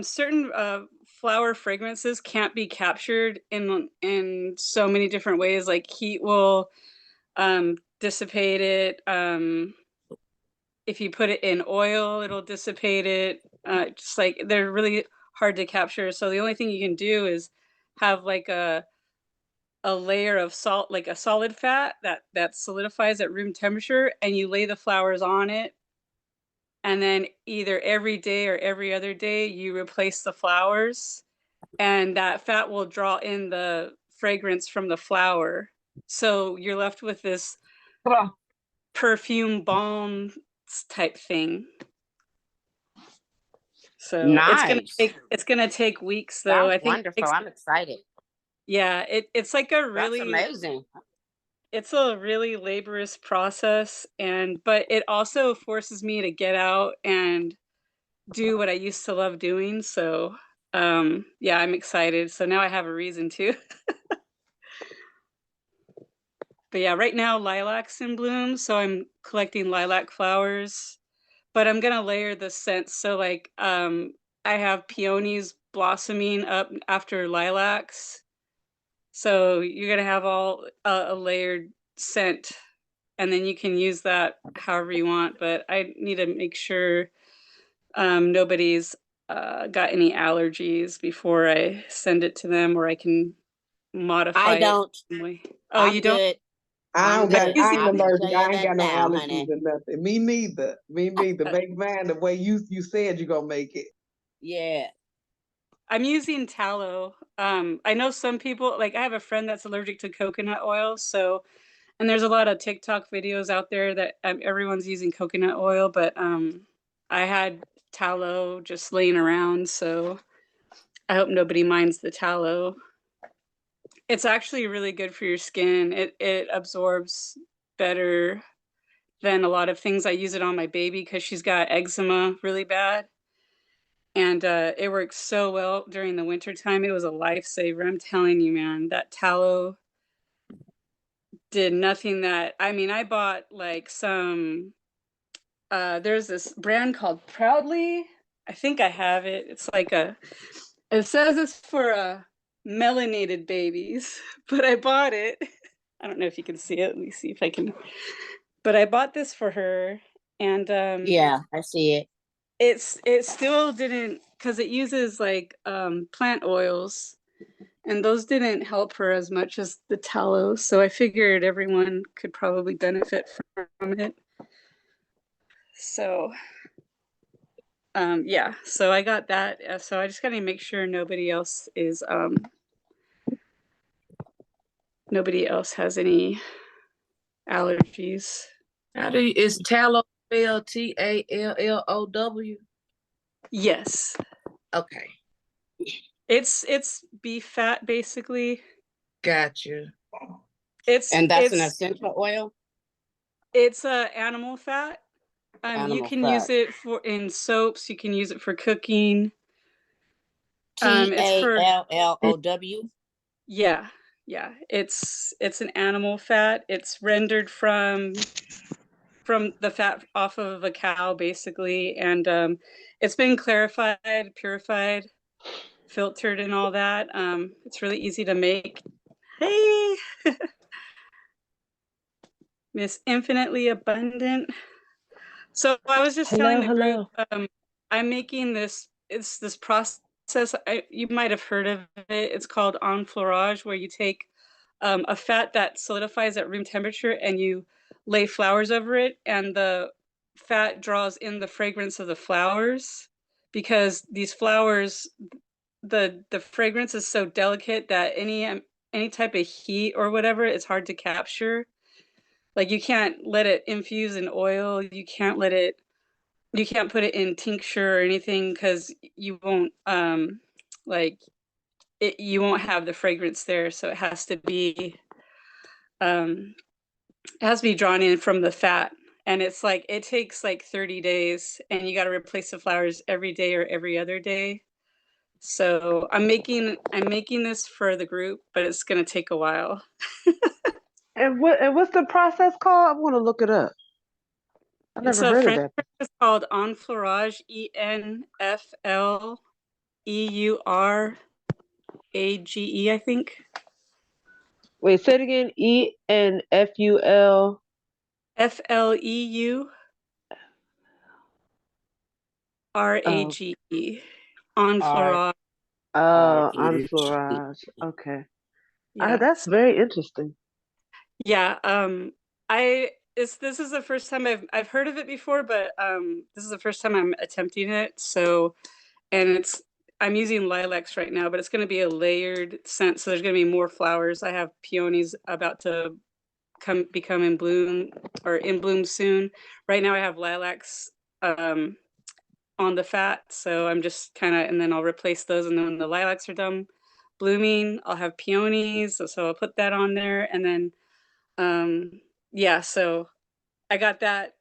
certain flower fragrances can't be captured in so many different ways. Like heat will dissipate it. If you put it in oil, it'll dissipate it. Just like they're really hard to capture. So the only thing you can do is have like a layer of salt, like a solid fat that solidifies at room temperature, and you lay the flowers on it. And then either every day or every other day, you replace the flowers, and that fat will draw in the fragrance from the flower. So you're left with this Come on. perfume balm type thing. So Nice. it's gonna take weeks though. Sounds I think it wonderful. takes, I'm excited. yeah, it's like a That's really, amazing. it's a really laborious process, and but it also forces me to get out and do what I used to love doing. So yeah, I'm excited. So now I have a reason to. But yeah, right now lilac's in bloom, so I'm collecting lilac flowers, but I'm gonna layer the scents. So like I have peonies blossoming up after lilacs. So you're gonna have all a layered scent, and then you can use that however you want. But I need to make sure nobody's got any allergies before I send it to them, or I can I modify it. don't. Oh, you I'm don't? good. I I'm don't got, good. I Using ain't I can allergic. tell you I ain't that got no now, allergies honey. or nothing. Me neither. Me neither. Big man, the way you said you're gonna make it. Yeah. I'm using tallow. I know some people, like I have a friend that's allergic to coconut oil, so and there's a lot of TikTok videos out there that everyone's using coconut oil, but I had tallow just laying around, so I hope nobody minds the tallow. It's actually really good for your skin. It absorbs better than a lot of things. I use it on my baby because she's got eczema really bad. And it works so well during the winter time. It was a lifesaver. I'm telling you, man, that tallow did nothing that, I mean, I bought like some, there's this brand called Proudly. I think I have it. It's like it says it's for melanated babies, but I bought it. I don't know if you can see it. Let me see if I can. But I bought this for her, and Yeah, I see it. it still didn't, because it uses like plant oils, and those didn't help her as much as the tallow. So I figured everyone could probably benefit from it. So yeah, so I got that. So I just got to make sure nobody else has any allergies. Is tallow spelled TALLOW? Yes, Okay, it's beef fat basically. gotcha. It's And that's an it's essential oil? it's animal fat. You Animal can use fat. it for in soaps. You can use it for cooking. T It's A for, L L O W. yeah, yeah. It's an animal fat. It's rendered from the fat off of a cow, basically, and it's been clarified, purified, filtered, and all that. It's really easy to make. Hey, Miss Infinitely Abundant. So I was just telling Hello, the group, hello. I'm making this. It's this process. You might have heard of it. It's called enfleurage, where you take a fat that solidifies at room temperature and you lay flowers over it, and the fat draws in the fragrance of the flowers, because these flowers, the fragrance is so delicate that any type of heat or whatever, it's hard to capture. Like you can't let it infuse in oil. You can't put it in tincture or anything, because you won't like you won't have the fragrance there. So um it has to be drawn in from the fat. And it's like it takes like 30 days, and you got to replace the flowers every day or every other day. So I'm making this for the group, but it's gonna take a while. And what's the process called? I want to look it up. I It's never a heard of French that. word. It's called enfleurage, ENFL EURAGE, I think. Wait, say it again. ENFUL. FLEURAGE Oh, on R Flora. R on E G. fluoride. Okay. Yeah. That's very interesting. Yeah. This is the first time I've heard of it before, but this is the first time I'm attempting it. So, and I'm using lilacs right now, but it's going to be a layered scent. So there's going to be more flowers. I have peonies about to become in bloom or in bloom soon. Right now I have lilacs on the fat, so I'm just kind of, and then I'll replace those, and then when the lilacs are done blooming, I'll have peonies, so I'll put that on there, and then yeah, so I got that.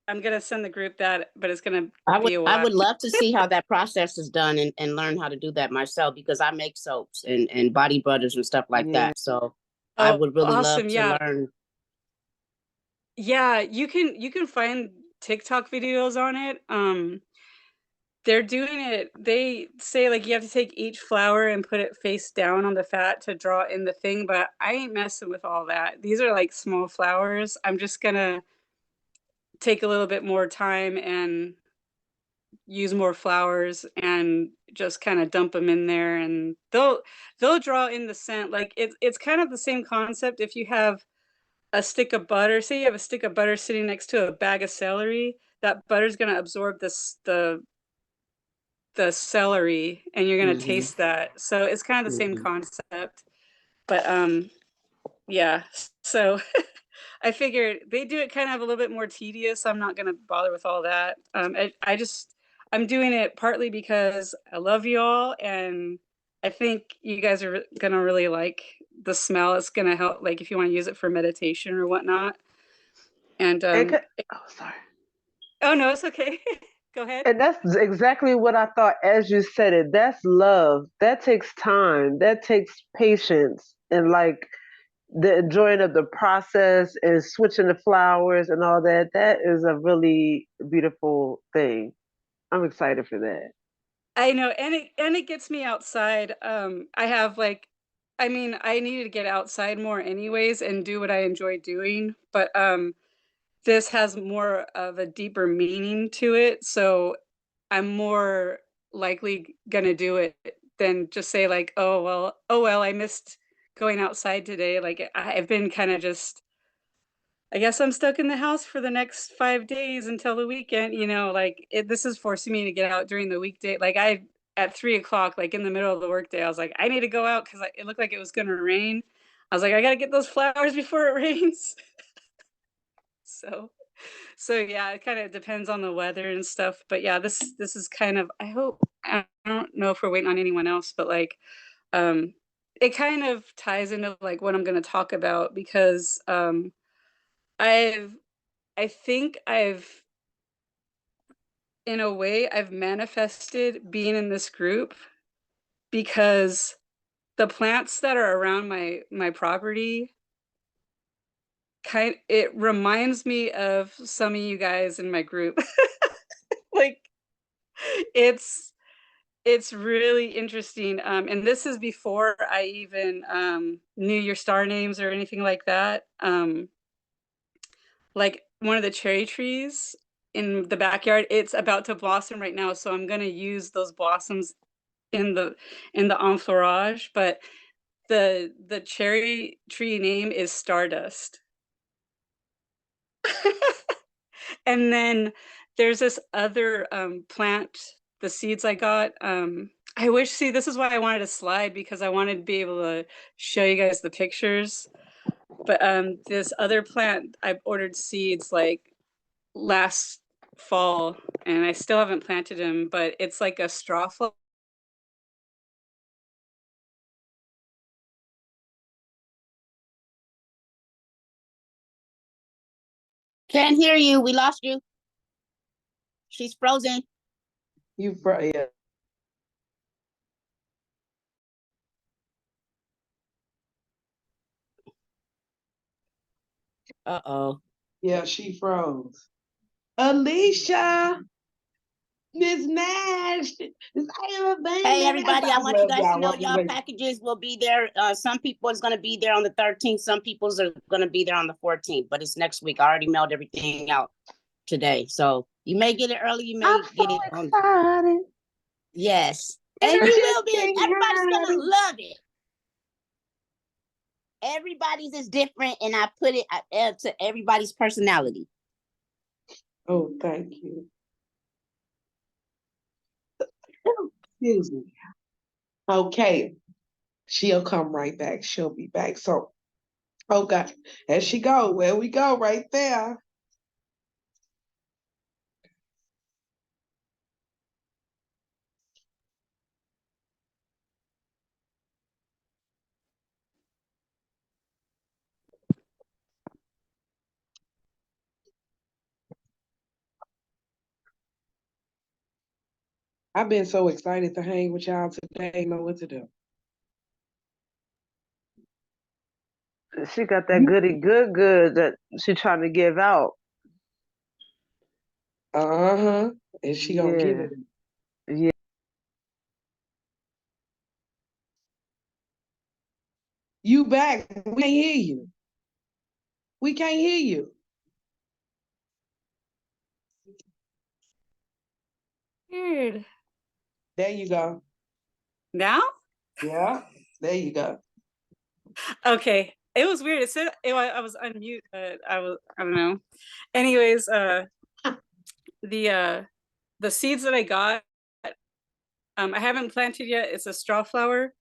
I'm gonna send the group that, but it's gonna be a I while. would love to see how that process is done and learn how to do that myself because I make soaps and body butters and stuff like Yeah. that. So I Oh, would really love awesome! to Yeah, learn. yeah, you can find TikTok videos on it. They're doing it, they say, like, you have to take each flower and put it face down on the fat to draw in the thing, but I ain't messing with all that. These are, like, small flowers. I'm just gonna take a little bit more time and use more flowers and just kinda dump them in there, and they'll draw in the scent. Like, it's kind of the same concept if you have a stick of butter, say you have a stick of butter sitting next to a bag of celery, that butter's gonna absorb the celery and you're gonna Hmm. taste that. So it's kind of the same Hmm. concept. But yeah. So I figured they do it kind of a little bit more tedious. I'm not gonna bother with all that. I'm doing it partly because I love you all and I think you guys are gonna really like the smell. It's gonna help, like if you want to use it for meditation or whatnot. And Oh, sorry. oh no, it's okay. Go ahead. And that's exactly what I thought as you said it. That's love. That takes time. That takes patience. And like the enjoying of the process and switching the flowers and all that. That is a really beautiful thing. I'm excited for that. I know, and it gets me outside. I have like, I mean, I needed to get outside more anyways and do what I enjoy doing, but this has more of a deeper meaning to it, so I'm more likely gonna do it than just say like, oh well, I missed going outside today. Like I've been kind of just I guess I'm stuck in the house for the next 5 days until the weekend, like, this is forcing me to get out during the weekday. Like, at 3 o'clock, like, in the middle of the workday, I was like, "I need to go out 'cause, it looked like it was gonna rain." I was like, "I gotta get those flowers before it rains." So yeah, it kinda depends on the weather and stuff, but yeah, this is kind of I don't know if we're waiting on anyone else, but, like, um, it kind of ties into, like, what I'm gonna talk about because, I've I think in a way, I've manifested being in this group because the plants that are around my property it reminds me of some of you guys in my group. Like, it's it's really interesting, and this is before I even, knew your star names or anything like that. Like, one of the cherry trees in the backyard, it's about to blossom right now, so I'm gonna use those blossoms in the enfleurage, but the cherry tree name is Stardust. And then there's this other, plant, the seeds I got, I wish see, this is why I wanted a slide because I wanted to be able to show you guys the pictures, but, this other plant, I ordered seeds, like, last fall, and I still haven't planted them, but it's like a straw Can't hear you. We lost you. She's frozen. Yeah. Uh-oh. Yeah, she froze. Alicia. Miss Nash. Hey everybody, I want you guys to know y'all Y'all. packages will be there. Some people is gonna be there on the 13th, some people's are gonna be there on the 14th, but it's next week. I already mailed everything out today. So you may get it early, you may I'm get so it on. excited. Yes. And And I you just will be, can't everybody's hide gonna it. love it. Everybody's is different, and I put it to everybody's personality. Oh, thank you. Excuse me. Okay. She'll come right back. She'll be back. So, okay. There she go. Where we go right there. I've been so excited to hang with y'all today. Know what to do. She got that goody good that she trying to give out. Uh-huh. And she gonna get Yeah. it. Yeah. You back. We can't hear you. We can't hear you. Weird. There you go. Now? Yeah. There you go. Okay. It was weird. It said I was unmute, but I don't know. Anyways, the seeds that I got, I haven't planted yet. It's a straw flower,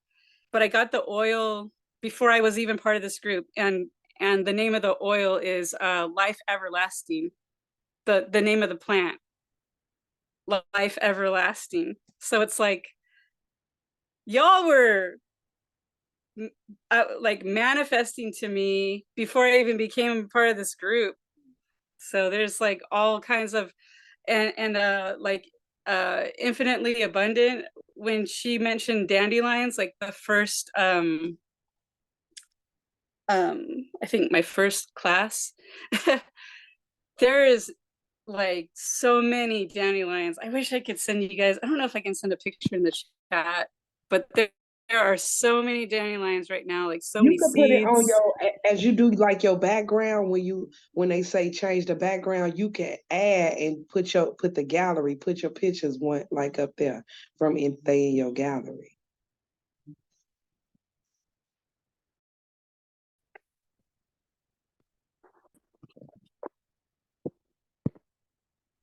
but I got the oil before I was even part of this group, and the name of the oil is Life Everlasting. The name of the plant, Life Everlasting. So it's like y'all were like manifesting to me before I even became part of this group. So there's like all kinds of and like infinitely abundant. When she mentioned dandelions, like the first I think my first class, there is like so many dandelions. I wish I could send you guys. I don't know if I can send a picture in the chat, but there are so many dandelions right now, like so You many could put it on seeds. as you do like your background when they say change the background, you can add and put the gallery, put your pictures one like up there from in your gallery.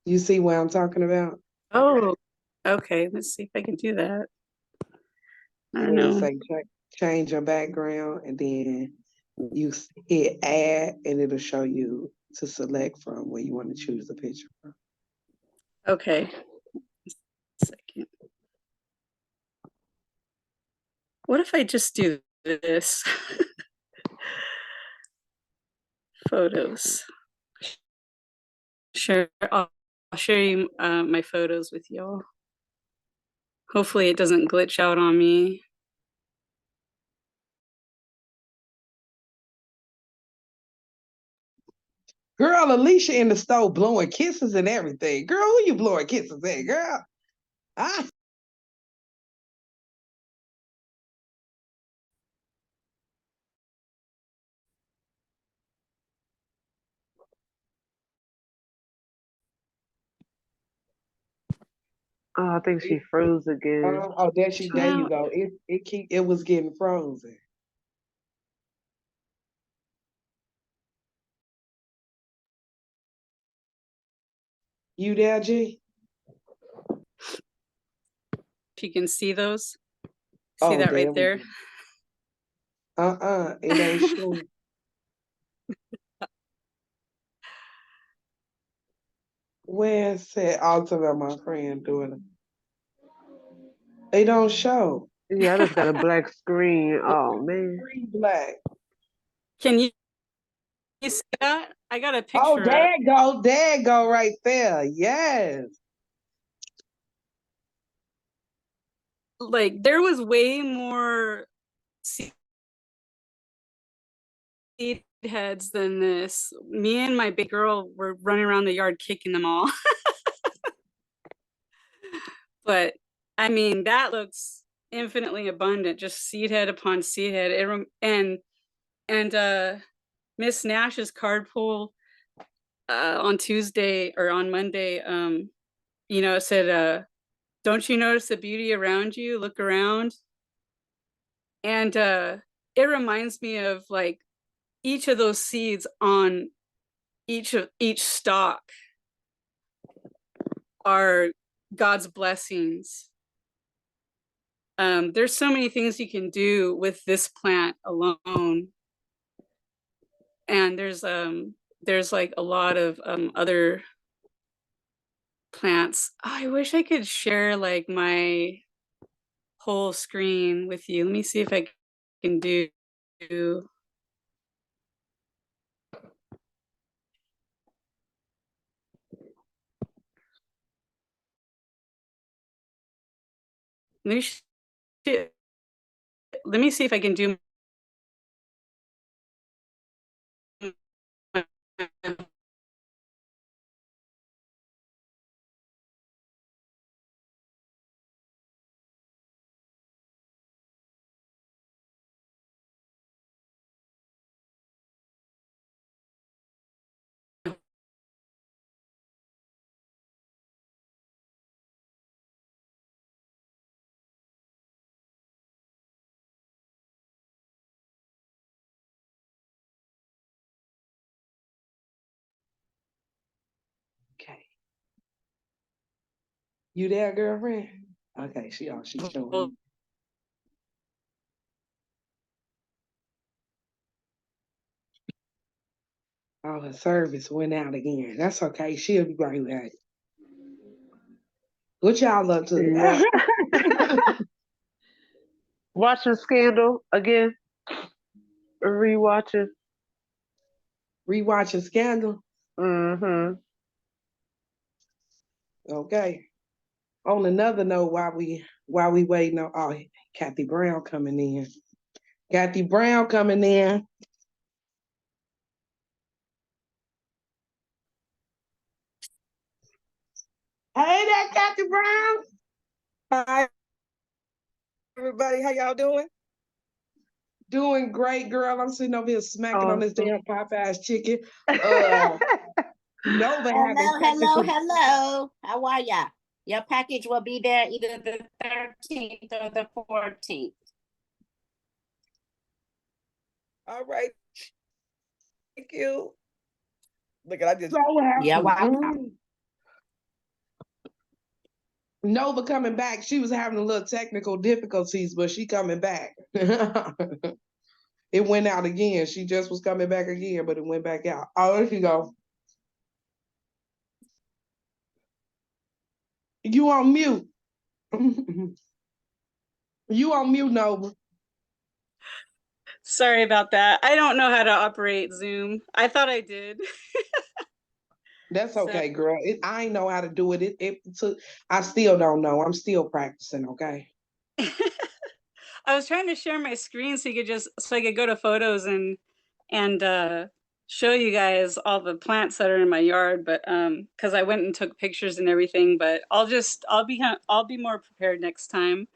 You see what I'm talking about? Oh, okay. Let's see if I can do that. I don't Where it know. say change your background, and then you hit add, and it'll show you to select from where you want to choose the picture from. Okay. Second. What if I just do this? Photos. Sure. I'll share you my photos with y'all. Hopefully it doesn't glitch out on me. Girl, Alicia in the stove blowing kisses and everything. Girl, who you blowing kisses at, girl? Ah. Oh, I think she froze again. Oh, there you Now, go. It was getting frozen. You there, G? if you can see those, see Oh, that there right we there. go. It ain't showing. Where's that? I'll tell my friend doing it. They don't show. Yeah, I just got a black screen. Oh man. Green black. Can you see that? I got a Oh, picture up. there you go right there. Yes. Like there was way more seed heads than this. Me and my big girl were running around the yard kicking them all. But I mean, that looks infinitely abundant, just seed head upon seed head. And Miss Nash's card pull on Tuesday or on Monday, you know, it said, don't you notice the beauty around you? Look around. And it reminds me of like each of those seeds on each stalk are God's blessings. There's so many things you can do with this plant alone. And there's like a lot of other plants. Oh, I wish I could share like my whole screen with you. Let me see if I can do. Let me, let me see if I can do. Okay. You there, girlfriend? Okay, she's showing. Oh, her service went out again. That's okay. She'll be right back. What y'all up to? Yeah. Watching Scandal again. Rewatching. Rewatching Scandal. Mm-hmm. Okay. On another note, while we waiting on Kathy Brown coming in. Kathy Brown coming in. Hey there, Kathy Brown. Hi, everybody. How y'all doing? Doing great, girl. I'm sitting over here smacking on this Awesome. damn Popeye's chicken. Nova Hello. How are ya? Your package will be there either the 13th or the 14th. All right. Thank you. Look, I just. So happy. Yeah, welcome. Nova coming back. She was having a little technical difficulties, but she coming back. It went out again. She just was coming back again, but it went back out. Oh, there you go. You on mute. You on mute, Nova. Sorry about that. I don't know how to operate Zoom. I thought I did. That's okay, girl. I know how to do it. I still don't know. I'm still practicing, okay? I was trying to share my screen so I could go to photos and show you guys all the plants that are in my yard, but because I went and took pictures and everything, but I'll be more prepared next time.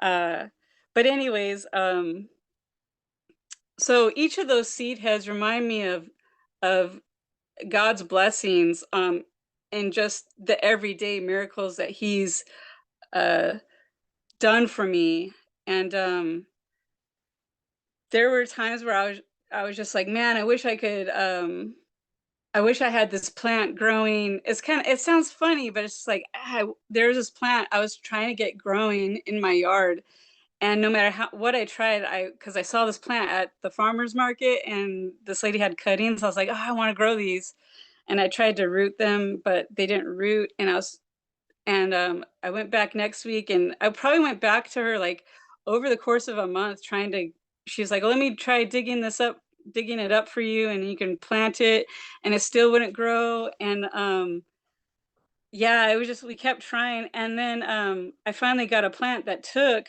But anyways, so each of those seed heads remind me of God's blessings and just the everyday miracles that He's done for me. And there were times where I was just like, man, I wish I could I wish I had this plant growing. It sounds funny, but it's just like there's this plant I was trying to get growing in my yard. And no matter what I tried, because I saw this plant at the farmer's market and this lady had cuttings. I was like, oh, I want to grow these. And I tried to root them, but they didn't root. And I went back next week, and I probably went back to her like over the course of a month she's like, oh, let me try digging it up for you, and you can plant it. And it still wouldn't grow. And yeah, we kept trying. And then I finally got a plant that took.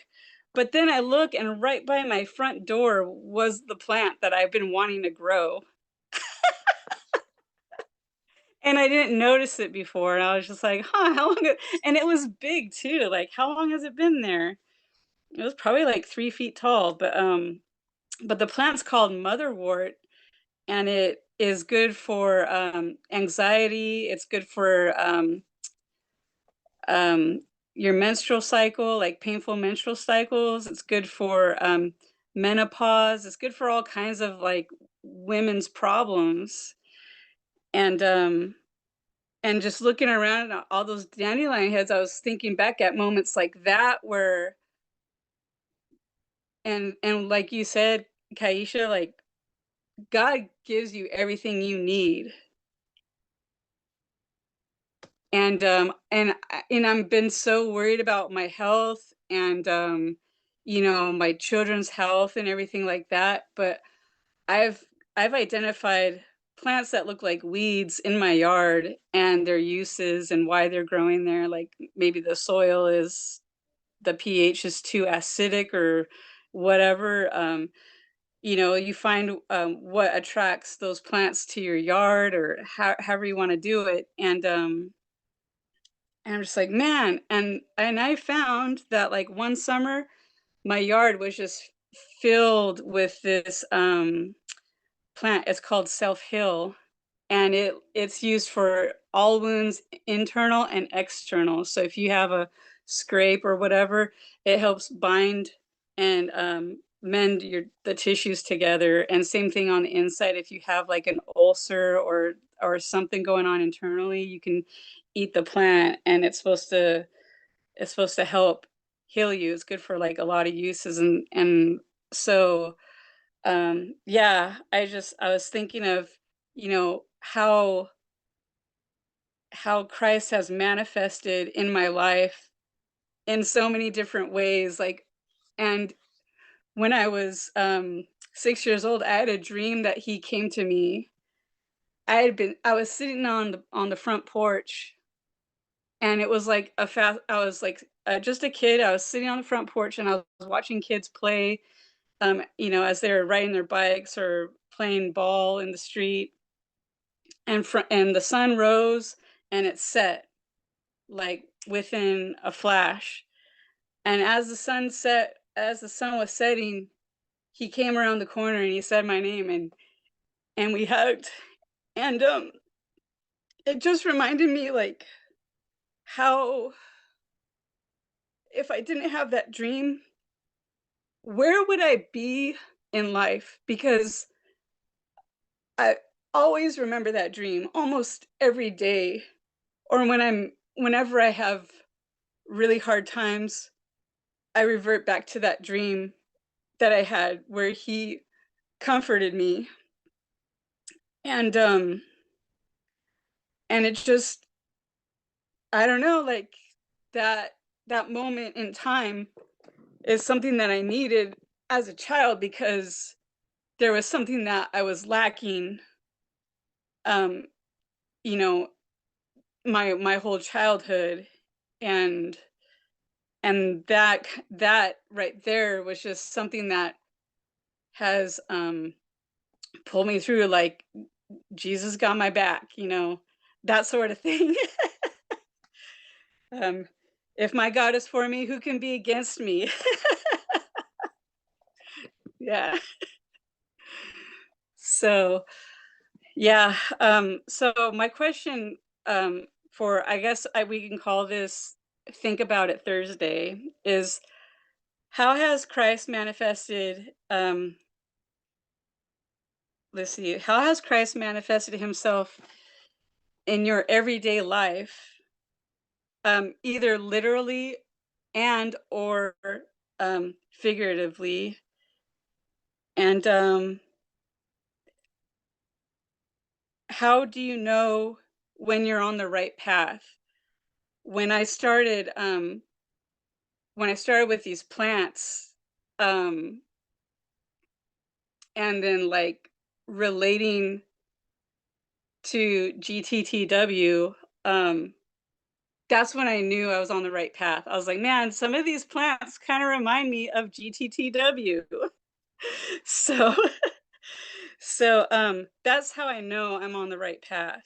But then I look, and right by my front door was the plant that I've been wanting to grow. And I didn't notice it before, and I was just like, "Huh, how long?" And it was big too. Like, how long has it been there? It was probably like 3 feet tall. But the plant's called motherwort, and it is good for anxiety. It's good for um, your menstrual cycle, like painful menstrual cycles. It's good for menopause. It's good for all kinds of like women's problems. And and just looking around at all those dandelion heads, I was thinking back at moments like that where, and like you said, Kaisha, like God gives you everything you need. And I've been so worried about my health and my children's health and everything like that. But I've I've identified plants that look like weeds in my yard and their uses and why they're growing there. Like maybe the pH is too acidic or whatever. You find what attracts those plants to your yard or however you want to do it. And I'm just like, man, and I found that like one summer, my yard was just filled with this plant. It's called Self Heal, and it's used for all wounds, internal and external. So if you have a scrape or whatever, it helps bind and mend the tissues together. And same thing on the inside. If you have like an ulcer or something going on internally, you can eat the plant, and it's supposed to help heal you. It's good for like a lot of uses, and so yeah, I was thinking of, how Christ has manifested in my life in so many different ways. Like, and when I was 6 years old, I had a dream that he came to me. I was sitting on the front porch, and it was like I was like just a kid. I was sitting on the front porch, and I was watching kids play, as they were riding their bikes or playing ball in the street. And the sun rose and it set like within a flash. And as the sun was setting, he came around the corner and he said my name, and we hugged. And it just reminded me like how, if I didn't have that dream, where would I be in life? Because I always remember that dream almost every day, or whenever I have really hard times, I revert back to that dream that I had where he comforted me. And it just, I don't know, like that that moment in time is something that I needed as a child, because there was something that I was lacking, um you know my whole childhood. And and that right there was just something that has pulled me through, like Jesus got my back, that sort of thing. um if my God is for me, who can be against me? Yeah. So yeah. So my question, for, I guess, we can call this Think About It Thursday, is how has Christ manifested, let's see, how has Christ manifested himself in your everyday life, either literally and or figuratively? And how do you know when you're on the right path? When I started with these plants, um and then like relating to GTTW, that's when I knew I was on the right path. I was like, man, some of these plants kind of remind me of GTTW. So so that's how I know I'm on the right path.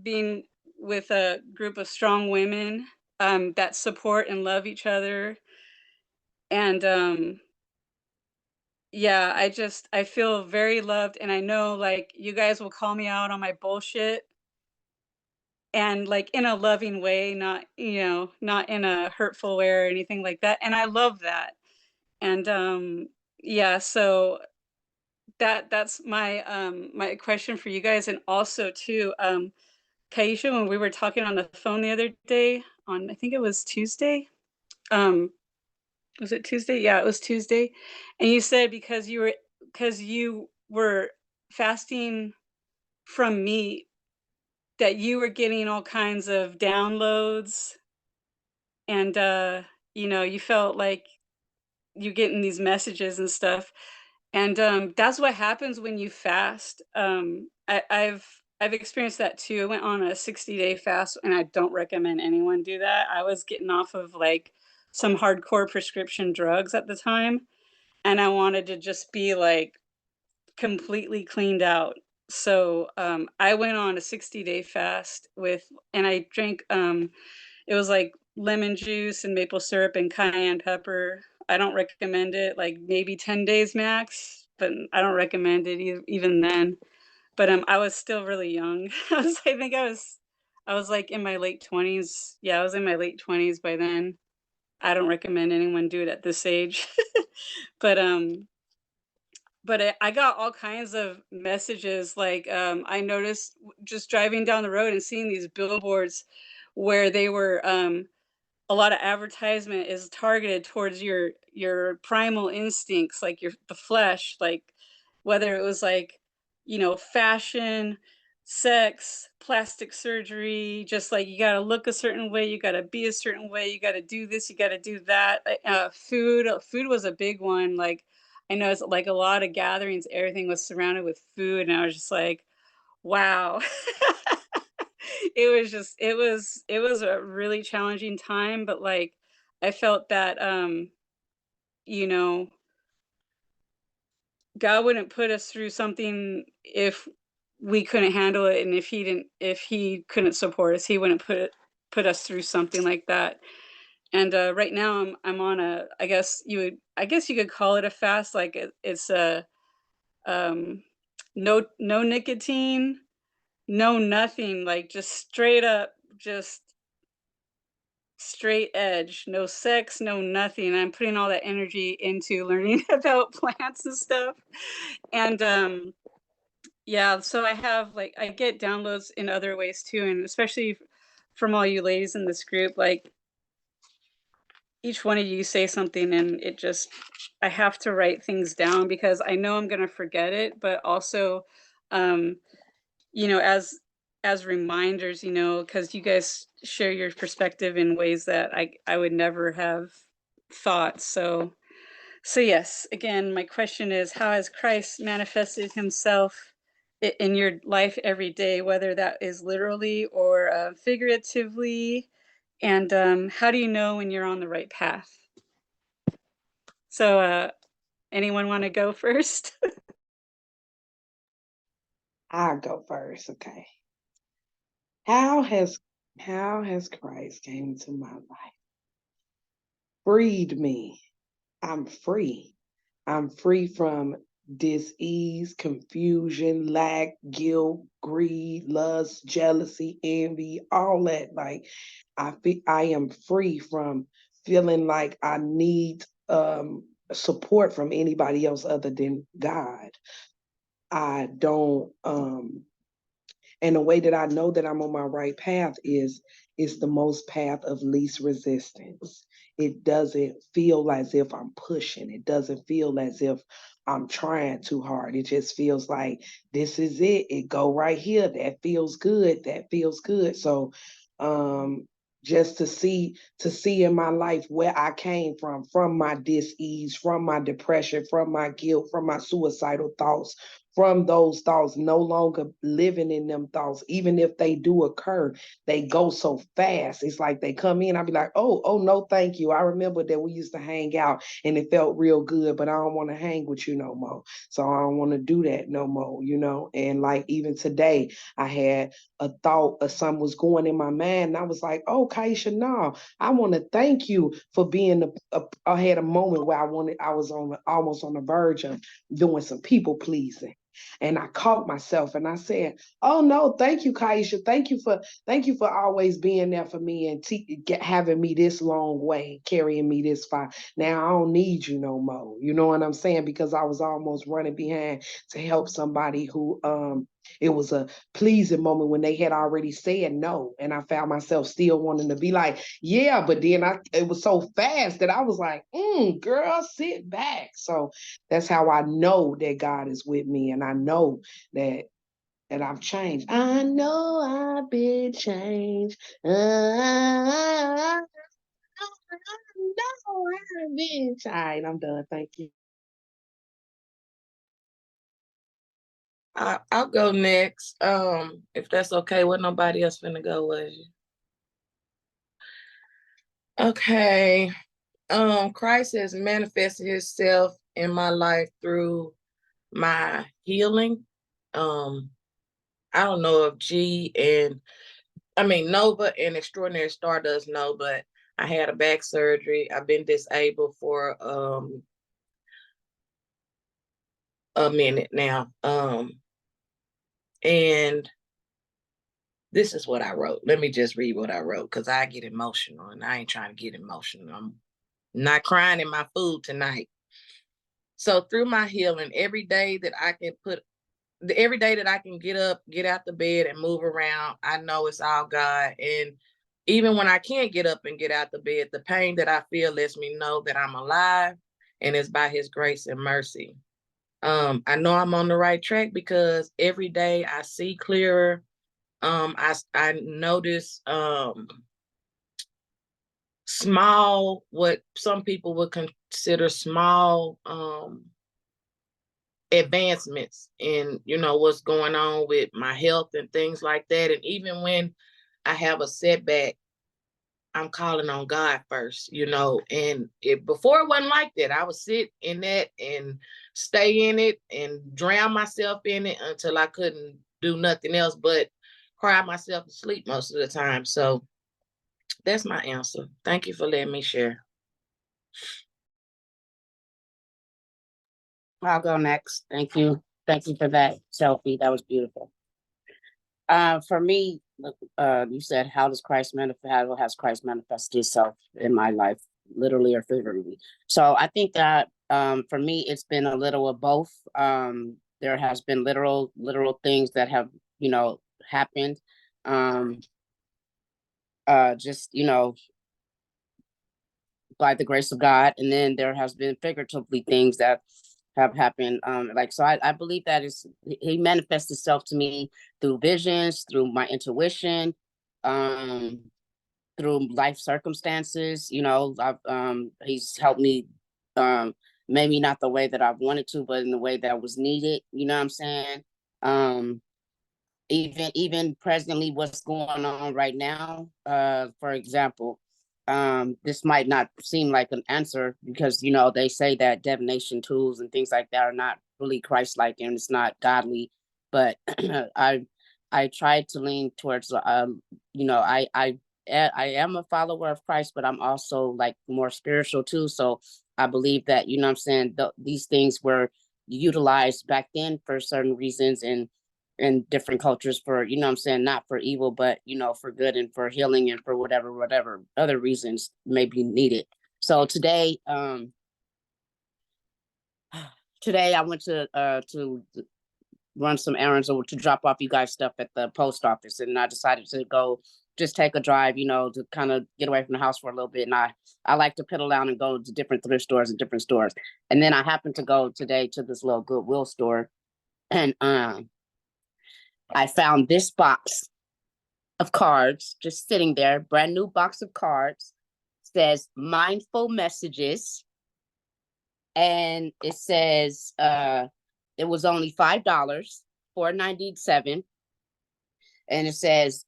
being with a group of strong women that support and love each other. And yeah, I feel very loved, and I know like you guys will call me out on my bullshit and like in a loving way, not, not in a hurtful way or anything like that. And I love that. And yeah, so that's my my question for you guys. And also too, Kaisha, when we were talking on the phone the other day, on I think it was Tuesday. Was it Tuesday? Yeah, it was Tuesday. And you said because you were fasting from meat, that you were getting all kinds of downloads, and you felt like you're getting these messages and stuff. And that's what happens when you fast. I've experienced that too. I went on a 60-day fast, and I don't recommend anyone do that. I was getting off of like some hardcore prescription drugs at the time, and I wanted to just be like completely cleaned out. So I went on a 60-day fast and I drank it was like lemon juice and maple syrup and cayenne pepper. I don't recommend it, like maybe 10 days max, but I don't recommend it even then. But I was still really young. I was like in my late 20s. Yeah, I was in my late 20s by then. I don't recommend anyone do it at this age. But I got all kinds of messages. Like I noticed just driving down the road and seeing these billboards where they were a lot of advertisement is targeted towards your primal instincts, like the flesh, like whether it was like, fashion, sex, plastic surgery, just like you got to look a certain way, you got to be a certain way, you got to do this, you got to do that. Food was a big one. Like I know it's like a lot of gatherings, everything was surrounded with food, and I was just like, wow. It was a really challenging time, but like I felt that you know God wouldn't put us through something if we couldn't handle it, and if he couldn't support us, he wouldn't put us through something like that. And right now I'm on a, I guess you could call it a fast. Like it's a um no nicotine, no nothing, like just straight up, just straight edge, no sex, no nothing. I'm putting all that energy into learning about plants and stuff. And yeah, so I get downloads in other ways too, and especially from all you ladies in this group, like each one of you say something, and I have to write things down because I know I'm going to forget it, but also um you know, as reminders, because you guys share your perspective in ways that I would never have thought. So yes, again, my question is, how has Christ manifested himself in your life every day, whether that is literally or figuratively? And how do you know when you're on the right path? So anyone want to go first? I'll go first, okay. How has Christ came into my life? Freed me. I'm free. I'm free from dis-ease, confusion, lack, guilt, greed, lust, jealousy, envy, all that. Like I am free from feeling like I need support from anybody else other than God. I don't and the way that I know that I'm on my right path is the most path of least resistance. It doesn't feel as if I'm pushing. It doesn't feel as if I'm trying too hard. It just feels like this is it. It go right here. That feels good. That feels good. So just to see in my life where I came from my dis-ease, from my depression, from my guilt, from my suicidal thoughts, from those thoughts, no longer living in them thoughts. Even if they do occur, they go so fast. It's like they come in, I'll be like, oh, no, thank you. I remember that we used to hang out and it felt real good, but I don't want to hang with you no more. So I don't want to do that no more, And like even today, I had a thought of something was going in my mind. And I was like, oh, Kaisha, no, I want to thank you for being I had a moment where I was almost on the verge of doing some people pleasing. And I caught myself and I said, oh no, thank you, Kaisha. Thank you for always being there for me and having me this long way, carrying me this far. Now I don't need you no more. You know what I'm saying? Because I was almost running behind to help somebody who it was a pleasing moment when they had already said no. And I found myself still wanting to be like, yeah, but then it was so fast that I was like, girl, sit back. So that's how I know that God is with me. And I know that I've changed. I know I've been changed. I know I've been changed. All right, I'm done. Thank you. I'll go next. If that's okay. What nobody else finna go with you. Okay. Christ has manifested himself in my life through my healing. I don't know if Nova and Extraordinary Stardust know, but I had a back surgery. I've been disabled for a minute now. And this is what I wrote. Let me just read what I wrote because I get emotional and I ain't trying to get emotional. I'm not crying in my food tonight. So through my healing, every day that I can get up, get out the bed and move around, I know it's all God. And even when I can't get up and get out the bed, the pain that I feel lets me know that I'm alive and it's by his grace and mercy. I know I'm on the right track because every day I see clearer. I notice small, what some people would consider small advancements in what's going on with my health and things like that. And even when I have a setback, I'm calling on God first, and before it wasn't like that. I would sit in that and stay in it and drown myself in it until I couldn't do nothing else but cry myself to sleep most of the time. So that's my answer. Thank you for letting me share. I'll go next. Thank you. Thank you for that selfie. That was beautiful. For me, you said, how has Christ manifested himself in my life, literally or figuratively? So I think that for me, it's been a little of both. There has been literal things that have, happened. Just, by the grace of God. And then there has been figuratively things that have happened. So I believe that he manifests himself to me through visions, through my intuition, through life circumstances. He's helped me, maybe not the way that I wanted to, but in the way that was needed. You know what I'm saying? Even presently, what's going on right now, for example, this might not seem like an answer because they say that divination tools and things like that are not really Christ-like and it's not godly, but I try to lean towards I am a follower of Christ, but I'm also like more spiritual too. So I believe that what I'm saying, these things were utilized back then for certain reasons and in different cultures for what I'm saying, not for evil, but for good and for healing and for whatever other reasons may be needed. So today I went to run some errands or to drop off you guys stuff at the post office, and I decided to go just take a drive, to kind of get away from the house for a little bit. And I like to pedal down and go to different thrift stores and different stores. And then I happened to go today to this little Goodwill store, and I found this box of cards just sitting there, brand new box of cards, says mindful messages. And it says, It was only $5, $4.97. And it says,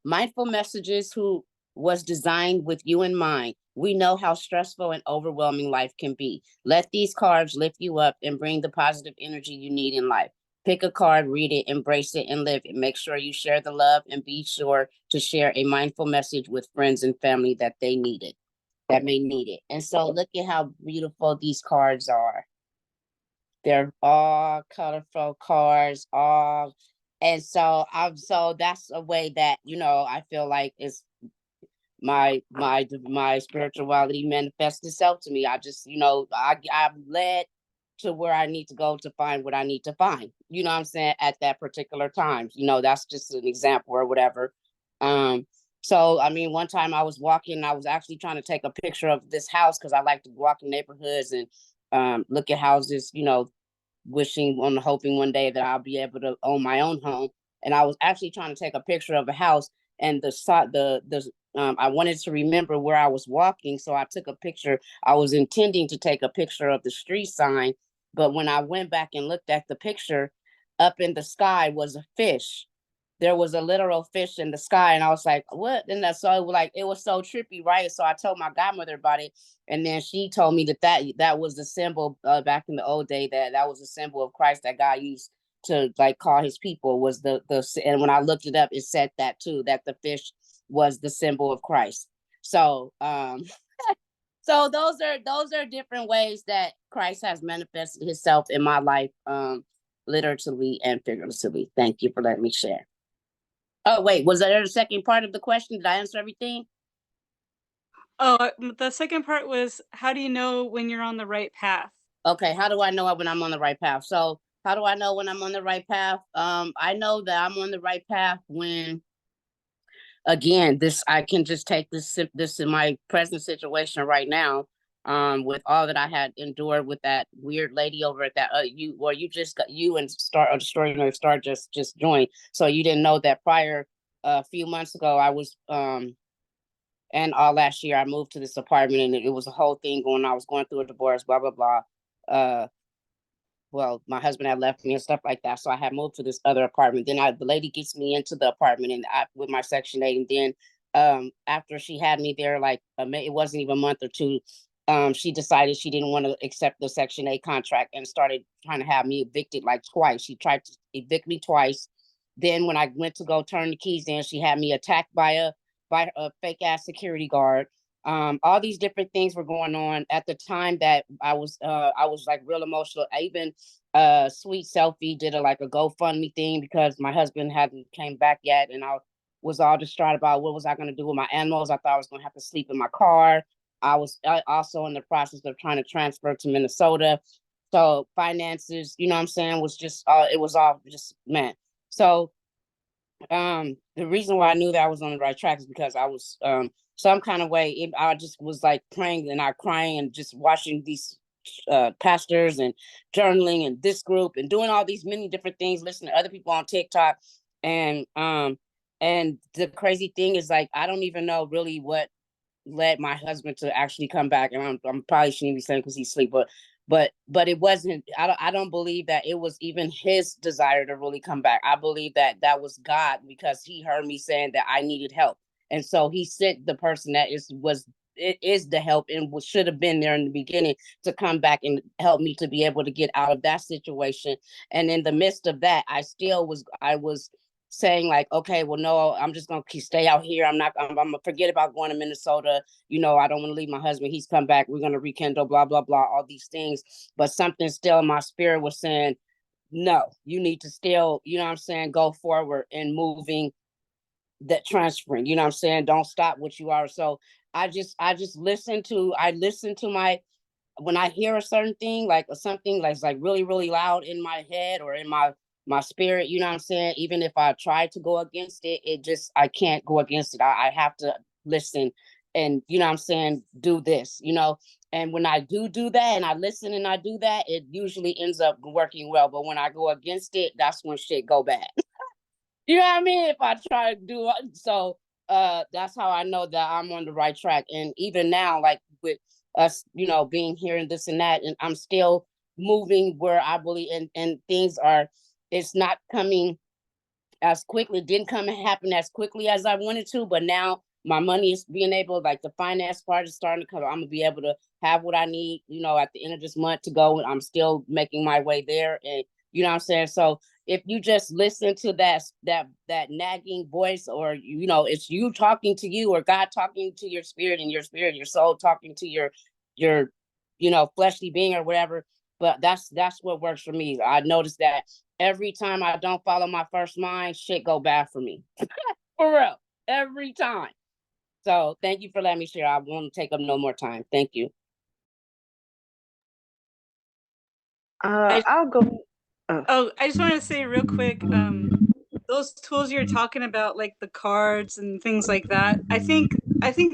mindful messages who was designed with you in mind. We know how stressful and overwhelming life can be. Let these cards lift you up and bring the positive energy you need in life. Pick a card, read it, embrace it, and live it. Make sure you share the love and be sure to share a mindful message with friends and family that may need it. And so look at how beautiful these cards are. They're all colorful cards, all, and so that's a way that, you know, I feel like is my spirituality manifests itself to me. I just, you know, I'm led to where I need to go to find what I need to find. You know what I'm saying? At that particular time. You know, that's just an example or whatever. So I mean, one time I was walking, I was actually trying to take a picture of this house because I like to walk in neighborhoods and look at houses, you know, hoping one day that I'll be able to own my own home. And I was actually trying to take a picture of a house, and I wanted to remember where I was walking, so I took a picture. I was intending to take a picture of the street sign, but when I went back and looked at the picture, up in the sky was a fish. There was a literal fish in the sky, and I was like, "What?" And that's so like it was so trippy, right? So I told my godmother about it, and then she told me that was the symbol back in the old day, that was a symbol of Christ that God used to like call his people. Was the and when I looked it up, it said that too, that the fish was the symbol of Christ. So so those are different ways that Christ has manifested himself in my life, literally and figuratively. Thank you for letting me share. Oh, wait, was there a second part of the question? Did I answer everything? Oh, the second part was, how do you know when you're on the right path? Okay, how do I know when I'm on the right path? So, how do I know when I'm on the right path? I know that I'm on the right path when, again, this I can just take this in my present situation right now, with all that I had endured with that weird lady over at that you just got you and Star Extraordinary Star just joined, so you didn't know that prior a few months ago I was and all last year I moved to this apartment, and it was a whole thing going on. I was going through a divorce, blah blah blah. Well, my husband had left me and stuff like that, so I had moved to this other apartment. Then the lady gets me into the apartment and with my Section 8, and then after she had me there, like it wasn't even a month or two, she decided she didn't want to accept the Section 8 contract and started trying to have me evicted like twice. She tried to evict me twice. Then when I went to go turn the keys in, she had me attacked by a fake ass security guard. All these different things were going on at the time that I was like real emotional. I even Sweet Selfie did like a GoFundMe thing because my husband hadn't came back yet, and I was all distraught about what was I going to do with my animals. I thought I was going to have to sleep in my car. I was also in the process of trying to transfer to Minnesota, so finances, you know what I'm saying, was just it was all just man. So the reason why I knew that I was on the right track is because I was some kind of way, I just was like praying and I crying and just watching these pastors and journaling and this group and doing all these many different things, listening to other people on TikTok. And the crazy thing is, like, I don't even know really what led my husband to actually come back, and I'm probably shouldn't be saying because he's asleep, but it wasn't. I don't believe that it was even his desire to really come back. I believe that that was God, because he heard me saying that I needed help, and so he sent the person that is the help and should have been there in the beginning to come back and help me to be able to get out of that situation. And in the midst of that, I was saying like, okay, well, no, I'm just gonna stay out here. I'm gonna forget about going to Minnesota. You know, I don't want to leave my husband. He's come back. We're gonna rekindle, blah blah blah, all these things. But something still in my spirit was saying, no, you need to still, you know what I'm saying, go forward and moving, that transferring. You know what I'm saying? Don't stop what you are. So I listen to my, when I hear a certain thing, like something like really, really loud in my head or in my spirit, you know what I'm saying? Even if I try to go against it, I can't go against it. I have to listen and, you know what I'm saying, do this, you know? And when I do that and I listen and I do that, it usually ends up working well. But when I go against it, that's when shit go bad. You know what I mean? If I try to do so, that's how I know that I'm on the right track. And even now, like with us, you know, being here and this and that, and I'm still moving where I believe, and things are, it's not coming as quickly, didn't come and happen as quickly as I wanted to, but now my money is being able, like the finance part is starting to come. I'm gonna be able to have what I need, you know, at the end of this month to go, and I'm still making my way there. And you know what I'm saying? So if you just listen to that nagging voice, or you know, it's you talking to you, or God talking to your spirit, and your soul talking to your you know, fleshly being or whatever. But that's what works for me. I noticed that every time I don't follow my first mind, shit go bad for me. For real. Every time. So thank you for letting me share. I won't take up no more time. Thank you. I'll go. Oh, I just want to say real quick, those tools you're talking about, like the cards and things like that, I think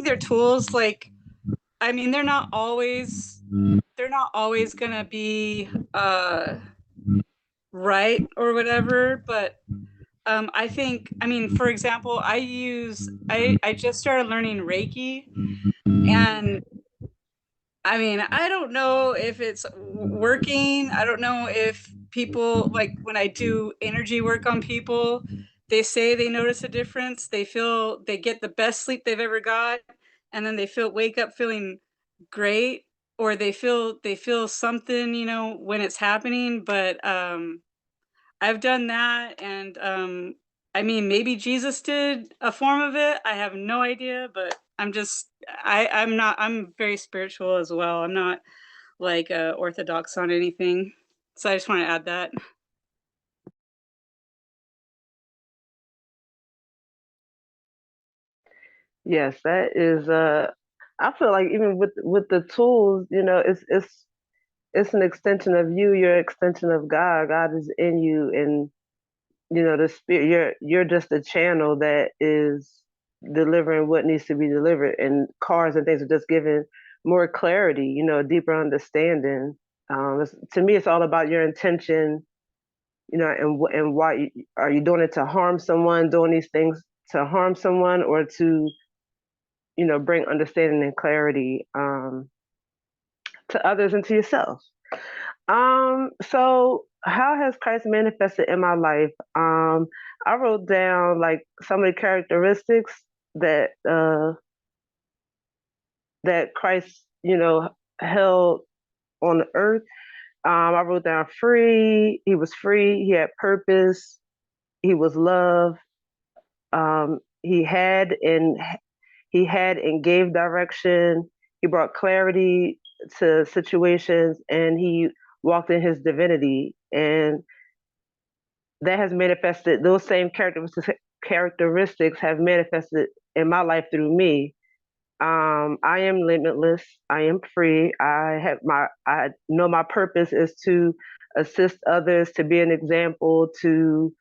they're tools. Like, I mean, they're not always gonna be right or whatever, but I mean, for example, I just started learning Reiki, and I mean, I don't know if it's working. I don't know if people, like when I do energy work on people, they say they notice a difference. They get the best sleep they've ever got, and then wake up feeling great, or they feel something, when it's happening. But I've done that, and I mean, maybe Jesus did a form of it. I have no idea, but I'm very spiritual as well. I'm not like orthodox on anything. So I just want to add that. Yes, that is. I feel like even with the tools, it's an extension of you. You're an extension of God. God is in you, and the spirit. You're just a channel that is delivering what needs to be delivered. And cars and things are just giving more clarity. Deeper understanding. To me, it's all about your intention. And why are you doing it to harm someone? Doing these things to harm someone, or to bring understanding and clarity to others and to yourself. So how has Christ manifested in my life? I wrote down like some of the characteristics that that Christ, held on the earth. I wrote down free. He was free. He had purpose. He was love. He had and gave direction. He brought clarity to situations, and he walked in his divinity. And that has manifested, those same characteristics have manifested in my life through me. I am limitless. I am free. I know my purpose is to assist others, to be an example, to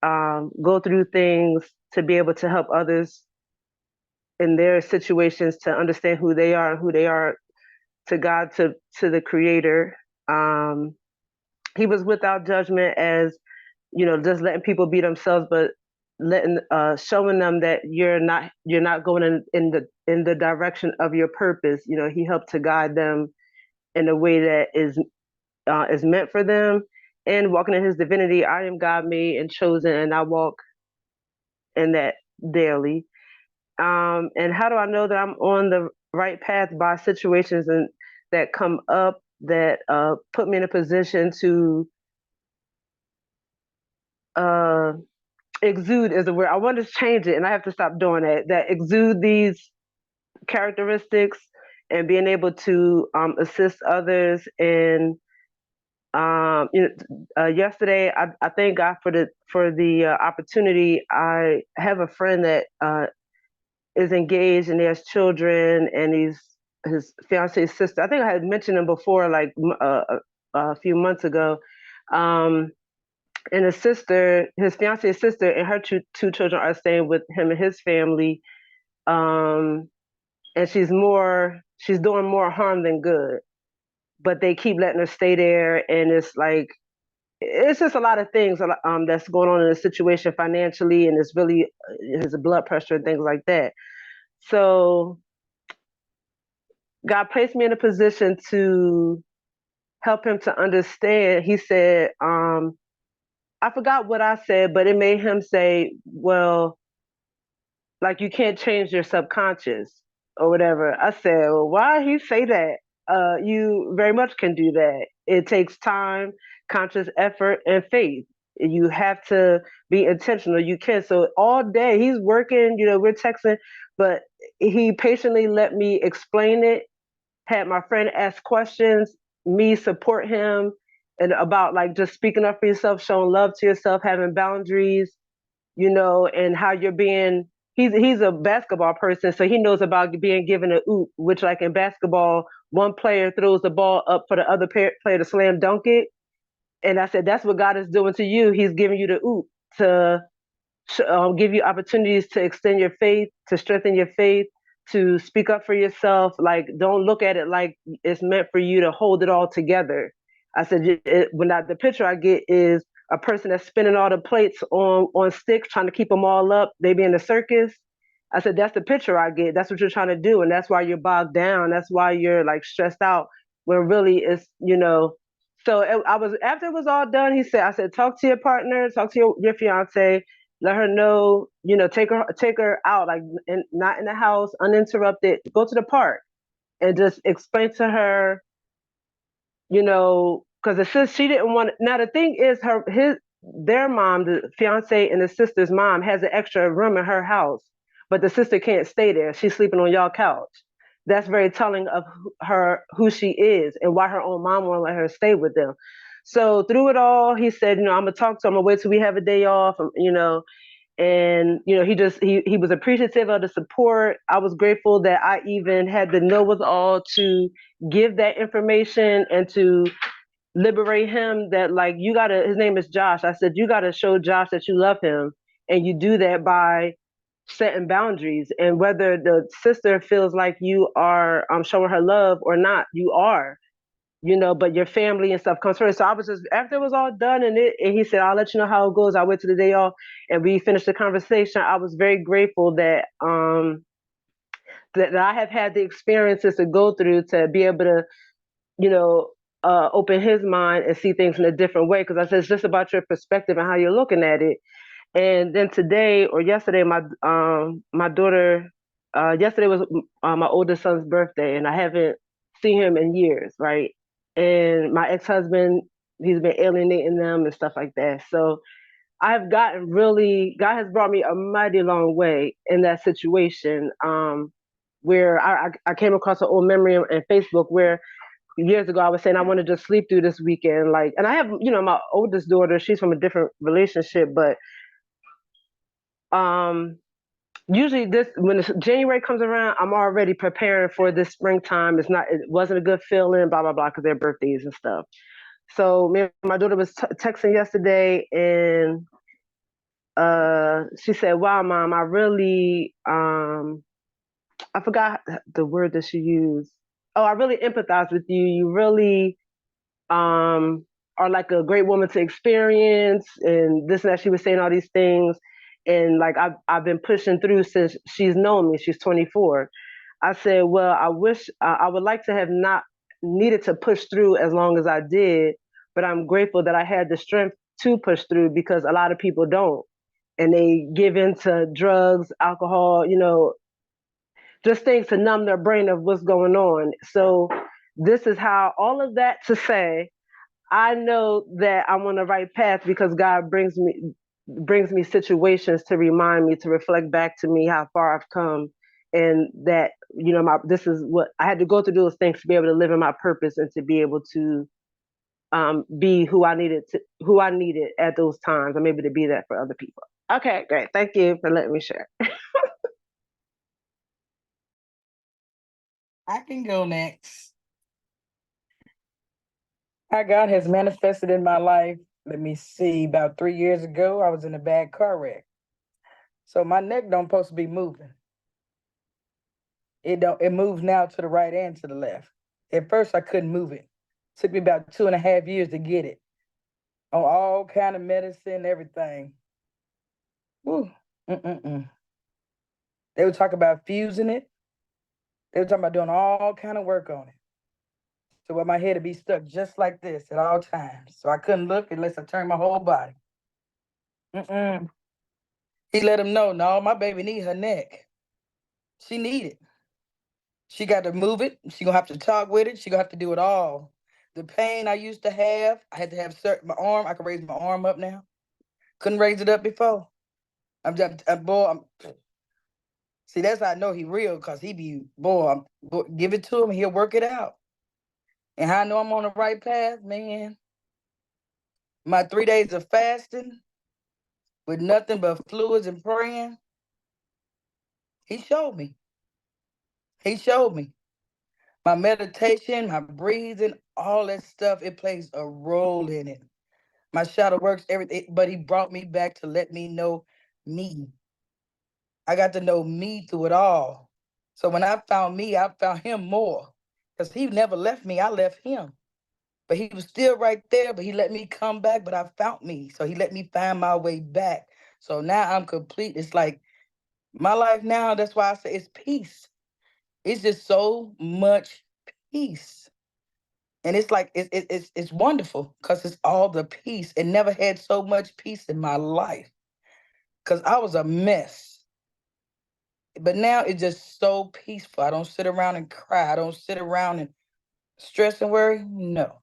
go through things, to be able to help others in their situations, to understand who they are and who they are to God, to the Creator. He was without judgment, as just letting people be themselves, but showing them that you're not going in the direction of your purpose. He helped to guide them in a way that is meant for them. And walking in His divinity, I am God made and chosen, and I walk in that daily. And how do I know that I'm on the right path? By situations that come up that put me in a position to exude is the word. I want to change it, and I have to stop doing that. That exude these characteristics and being able to assist others. And yesterday, I thank God for the opportunity. I have a friend that is engaged and he has children, and his fiance's sister. I think I had mentioned him before, like a few months ago. And his fiance's sister, and her two children are staying with him and his family. And she's doing more harm than good, but they keep letting her stay there. And it's just a lot of things that's going on in the situation financially, and it's really his blood pressure and things like that. So God placed me in a position to help him to understand. He said, I forgot what I said, but it made him say, well, like you can't change your subconscious or whatever. I said, well, why he say that? You very much can do that. It takes time, conscious effort, and faith. You have to be intentional. You can. So all day he's working, we're texting, but he patiently let me explain it, had my friend ask questions, me support him, and about like just speaking up for yourself, showing love to yourself, having boundaries, and how you're being. He's a basketball person, so he knows about being given a oop, which like in basketball, one player throws the ball up for the other player to slam dunk it. And I said, that's what God is doing to you. He's giving you the oop to give you opportunities to extend your faith, to strengthen your faith, to speak up for yourself. Like, don't look at it like it's meant for you to hold it all together. I said, the picture I get is a person that's spinning all the plates on sticks, trying to keep them all up. They be in the circus. I said, that's the picture I get. That's what you're trying to do. And that's why you're bogged down. That's why you're like stressed out, when really it's, so I was, after it was all done, I said, talk to your partner, talk to your fiance, let her know, take her out, like not in the house, uninterrupted. Go to the park and just explain to her, because the sister, she didn't want. Now the thing is, their mom, the fiance and the sister's mom, has an extra room in her house, but the sister can't stay there. She's sleeping on y'all couch. That's very telling of who she is and why her own mom won't let her stay with them. So through it all, he said, I'm gonna talk to him. I'm gonna wait till we have a day off, and he was appreciative of the support. I was grateful that I even had the know with all to give that information and to liberate him, that like, his name is Josh. I said, you gotta show Josh that you love him, and you do that by setting boundaries. And whether the sister feels like you are showing her love or not, you are, but your family and stuff comes first. So I was just, after it was all done, and he said, I'll let you know how it goes. I wait till the day off, and we finished the conversation. I was very grateful that that I have had the experiences to go through to be able to, open his mind and see things in a different way. Because I said, it's just about your perspective and how you're looking at it. And then today or yesterday, my daughter, yesterday was my oldest son's birthday, and I haven't seen him in years, right? And my ex-husband, he's been alienating them and stuff like that. So I've gotten God has brought me a mighty long way in that situation, where I came across an old memory in Facebook where years ago I was saying I want to just sleep through this weekend. Like, and I have, my oldest daughter, she's from a different relationship, but usually when January comes around, I'm already preparing for this springtime. It wasn't a good feeling, blah blah blah, because their birthdays and stuff. So me and my daughter was texting yesterday, and she said, wow, mom, I really I forgot the word that she used. Oh, I really empathize with you. You really are like a great woman to experience, and this and that. She was saying all these things, and like I've been pushing through since she's known me. She's 24. I said, well, I wish I would like to have not needed to push through as long as I did, but I'm grateful that I had the strength to push through, because a lot of people don't, and they give into drugs, alcohol, just things to numb their brain of what's going on. So this is how, all of that to say, I know that I'm on the right path because God brings me situations to remind me, to reflect back to me how far I've come, and that this is what I had to go through, those things to be able to live in my purpose and to be able to be who I needed at those times. I'm able to be that for other people. Okay, great. Thank you for letting me share. I can go next. How God has manifested in my life. Let me see. About 3 years ago, I was in a bad car wreck. So my neck don't supposed to be moving. It moves now to the right and to the left. At first, I couldn't move it. Took me about 2.5 years to get it. On all kind of medicine, everything. Woo. They would talk about fusing it. They were talking about doing all kind of work on it. So where my head would be stuck just like this at all times. So I couldn't look unless I turned my whole body. He let him know, no, my baby need her neck. She need it. She got to move it. She gonna have to talk with it. She gonna have to do it all. The pain I used to have, I had to have my arm. I can raise my arm up now. Couldn't raise it up before. See, that's how I know he real, cause he be, boy, give it to him, he'll work it out. And how I know I'm on the right path, man. My 3 days of fasting with nothing but fluids and praying, he showed me. He showed me. My meditation, my breathing, all that stuff, it plays a role in it. My shadow works, everything, but he brought me back to let me know me. I got to know me through it all. So when I found me, I found him more. Because he never left me, I left him. But he was still right there, but he let me come back, but I found me. So he let me find my way back. So now I'm complete. It's like my life now, that's why I say it's peace. It's just so much peace. And it's like it's wonderful because it's all the peace. It never had so much peace in my life because I was a mess. But now it's just so peaceful. I don't sit around and cry. I don't sit around and stress and worry. No.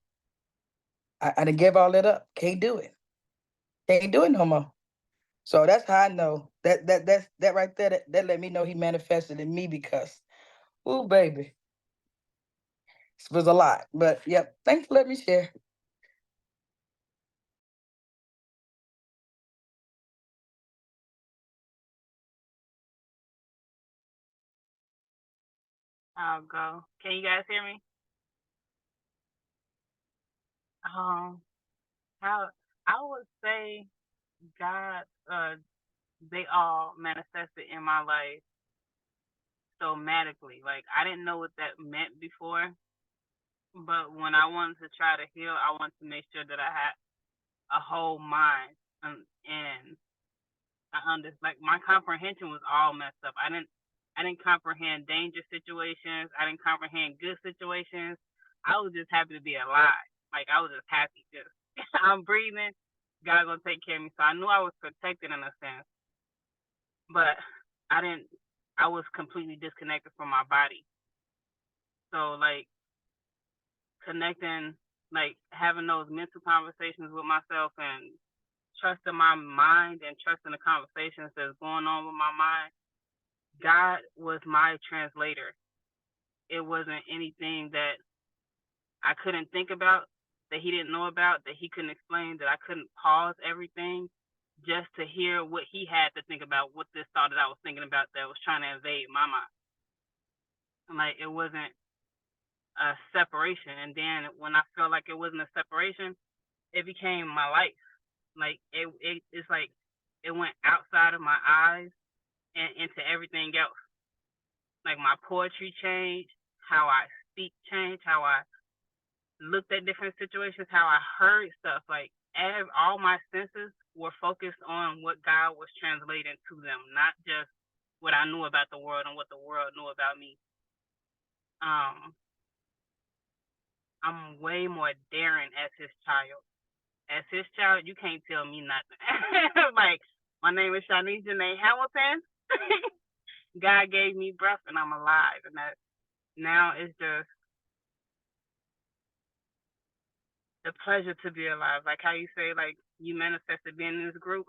I done gave all that up. Can't do it. Can't do it no more. So that's how I know that right there, that let me know he manifested in me because, ooh, baby, it was a lot. But yep, thanks for letting me share. I'll go. Can you guys hear me? How I would say God, they all manifested in my life so magically. Like I didn't know what that meant before, but when I wanted to try to heal, I wanted to make sure that I had a whole mind, and like my comprehension was all messed up. I didn't comprehend danger situations. I didn't comprehend good situations. I was just happy to be alive. Like I was just happy. Just I'm breathing. God gonna take care of me. So I knew I was protected in a sense, but I didn't. I was completely disconnected from my body. So like connecting, like having those mental conversations with myself and trusting my mind and trusting the conversations that's going on with my mind. God was my translator. It wasn't anything that I couldn't think about, that he didn't know about, that he couldn't explain, that I couldn't pause everything just to hear what he had to think about, what this thought that I was thinking about that was trying to invade my mind. And like it wasn't a separation. And then when I felt like it wasn't a separation, it became my life. Like it's like it went outside of my eyes and into everything else. Like my poetry changed, how I speak changed, how I looked at different situations, how I heard stuff. Like all my senses were focused on what God was translating to them, not just what I knew about the world and what the world knew about me. I'm way more daring as his child. As his child, you can't tell me nothing. Like, my name is Shanice Janae Hamilton. God gave me breath and I'm alive. And that now it's just the pleasure to be alive. Like how you say, like, you manifested being in this group.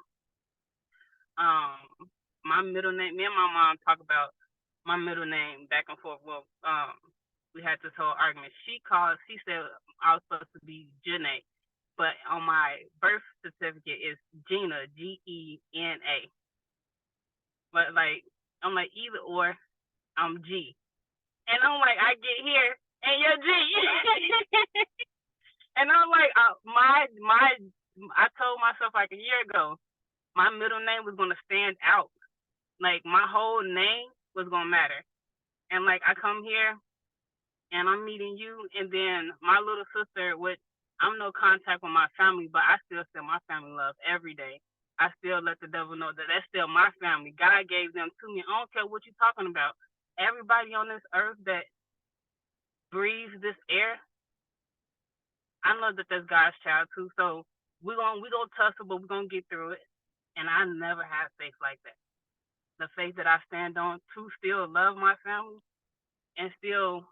My middle name, me and my mom talk about my middle name back and forth. Well, we had this whole argument. She said I was supposed to be Janae, but on my birth certificate is Gina, Gena. But like, I'm like, either or, I'm G. And I'm like, I get here and you're G. And I'm like, I told myself like a year ago, my middle name was gonna stand out. Like my whole name was gonna matter. And like I come here and I'm meeting you, and then my little sister, which I'm no contact with my family, but I still send my family love every day. I still let the devil know that that's still my family. God gave them to me. I don't care what you're talking about. Everybody on this earth that breathes this air, I know that that's God's child too. So we gonna tussle, but we're gonna get through it. And I never had faith like that. The faith that I stand on to still love my family and still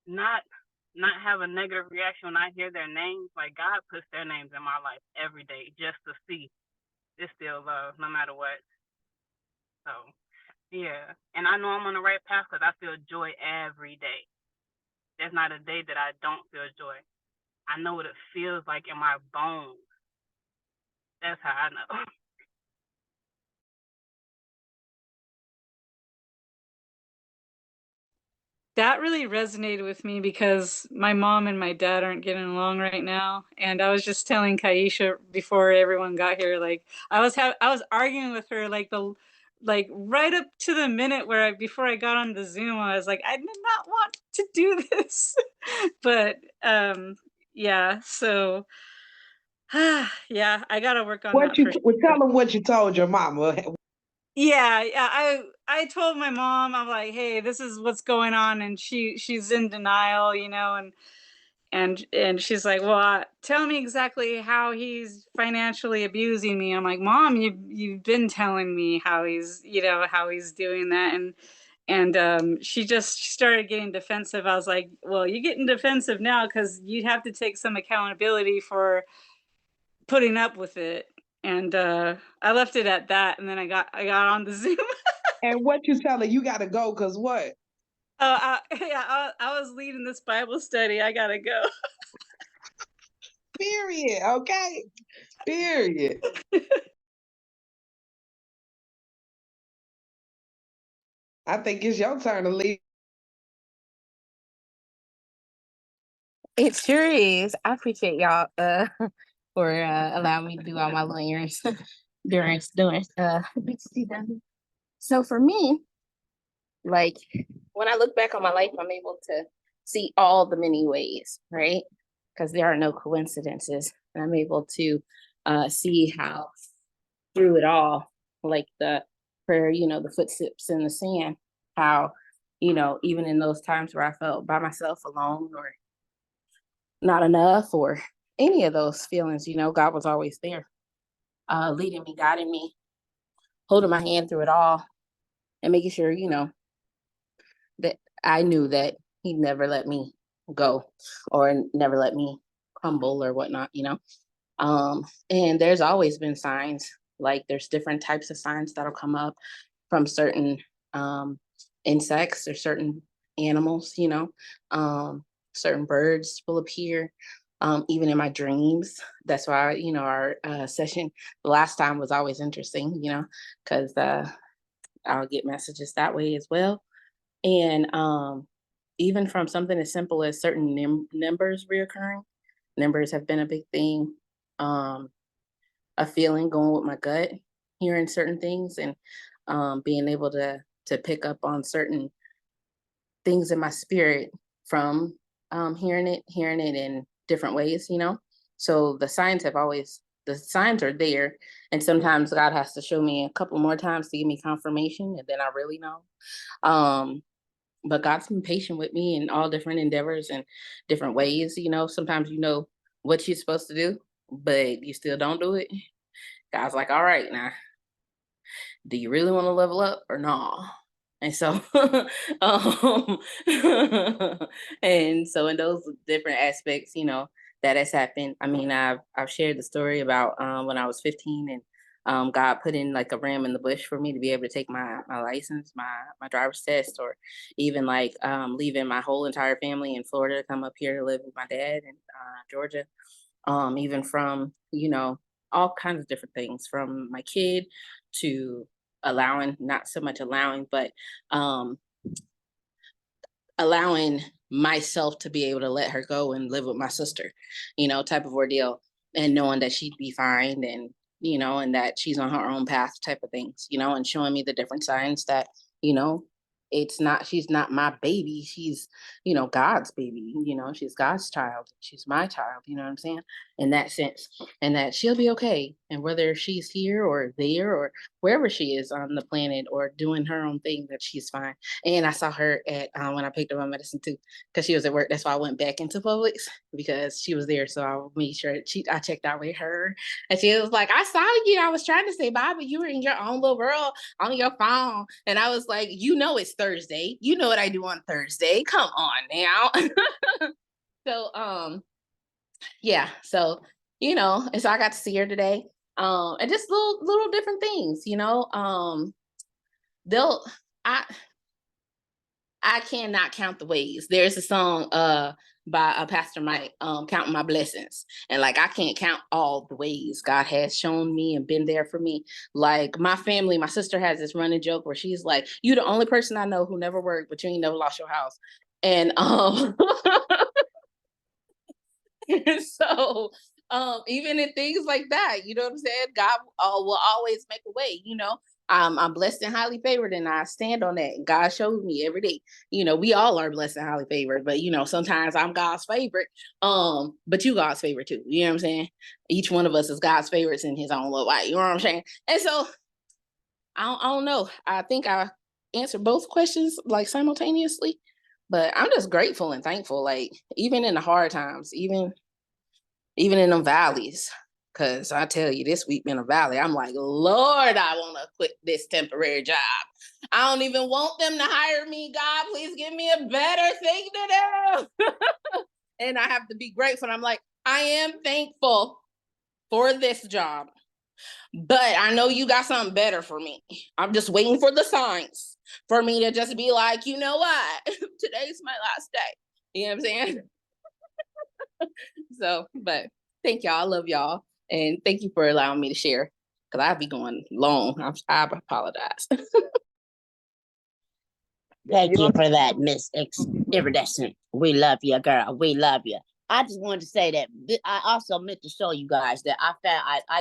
not have a negative reaction when I hear their names. Like God puts their names in my life every day just to see it's still love no matter what. So yeah, and I know I'm on the right path because I feel joy every day. There's not a day that I don't feel joy. I know what it feels like in my bones. That's how I know. That really resonated with me because my mom and my dad aren't getting along right now. And I was just telling Kaisha before everyone got here, like I was arguing with her like right up to the minute where before I got on the Zoom, I was like, I did not want to do this. But yeah, so yeah, I gotta work on that for Well, sure. tell them what you told your mama. Yeah, I told my mom, I'm like, hey, this is what's going on, and she's in denial, and she's like, well, tell me exactly how he's financially abusing me. I'm like, Mom, you've been telling me how he's doing that, and she started getting defensive. I was like, well, you're getting defensive now because you have to take some accountability for putting up with it. And I left it at that, and then I got on the Zoom. And what you tell her, you got to go because what? Yeah, I was leading this Bible study. I gotta go. Period. Okay. Period. I think it's your turn to leave. It sure is. I appreciate y'all for allowing me to do all my little errands during GTTW. So for me, like when I look back on my life, I'm able to see all the many ways, right? Because there are no coincidences. And I'm able to see how through it all, like the prayer, the footsteps in the sand, how, even in those times where I felt by myself alone or not enough or any of those feelings, God was always there, leading me, guiding me, holding my hand through it all, and making sure, that I knew that He'd never let me go or never let me crumble or whatnot. And there's always been signs, like there's different types of signs that'll come up from certain insects or certain animals, certain birds will appear, even in my dreams. That's why, our session the last time was always interesting, because I'll get messages that way as well. And even from something as simple as certain numbers reoccurring, numbers have been a big thing. A feeling going with my gut, hearing certain things, and being able to pick up on certain things in my spirit from hearing it in different ways, So the signs are there. And sometimes God has to show me a couple more times to give me confirmation, and then I really know. But God's been patient with me in all different endeavors and different ways, Sometimes you know what you're supposed to do, but you still don't do it. God's like, all right, now, do you really want to level up or not? And so, and so in those different aspects, that has happened. I mean, I've shared the story about when I was 15 and God put in like a ram in the bush for me to be able to take my license, my driver's test, or even like leaving my whole entire family in Florida to come up here to live with my dad in Georgia. Even from, all kinds of different things, from my kid to allowing, not so much allowing, but allowing myself to be able to let her go and live with my sister, type of ordeal, and knowing that she'd be fine, and, and that she's on her own path type of things, and showing me the different signs that, she's not my baby. She's, God's baby, she's God's child. She's my child, you know what I'm saying? In that sense, and that she'll be okay. And whether she's here or there or wherever she is on the planet or doing her own thing, that she's fine. And I saw her at when I picked up my medicine too, because she was at work. That's why I went back into Publix, because she was there. So I made sure I checked out with her. And she was like, I saw you. I was trying to say bye, but you were in your own little world on your phone. And I was like, it's Thursday. You know what I do on Thursday. Come on now. So yeah. So, and so I got to see her today. And just little different things, they'll I cannot count the ways. There's a song by Pastor Mike, Counting My Blessings. And like, I can't count all the ways God has shown me and been there for me. Like my family, my sister has this running joke where she's like, you the only person I know who never worked, but you ain't never lost your house. And and so even in things like that, you know what I'm saying? God will always make a way, I'm blessed and highly favored, and I stand on that. God shows me every day. We all are blessed and highly favored, but sometimes I'm God's favorite. But you God's favorite too. You know what I'm saying? Each one of us is God's favorites in his own little way. You know what I'm saying? And so I don't know. I think I answered both questions like simultaneously, but I'm just grateful and thankful. Like even in the hard times, even in the valleys. Cause I tell you, this week been a valley. I'm like, Lord, I want to quit this temporary job. I don't even want them to hire me. God, please give me a better thing to do. And I have to be grateful. I'm like, I am thankful for this job, but I know you got something better for me. I'm just waiting for the signs for me to just be like, you know what? Today's my last day. You know what I'm saying? So, but thank y'all. I love y'all. And thank you for allowing me to share, because I'll be going long. I apologize. Thank you for that, Miss Iridescent. We love you, girl. We love you. I just wanted to say that I also meant to show you guys that I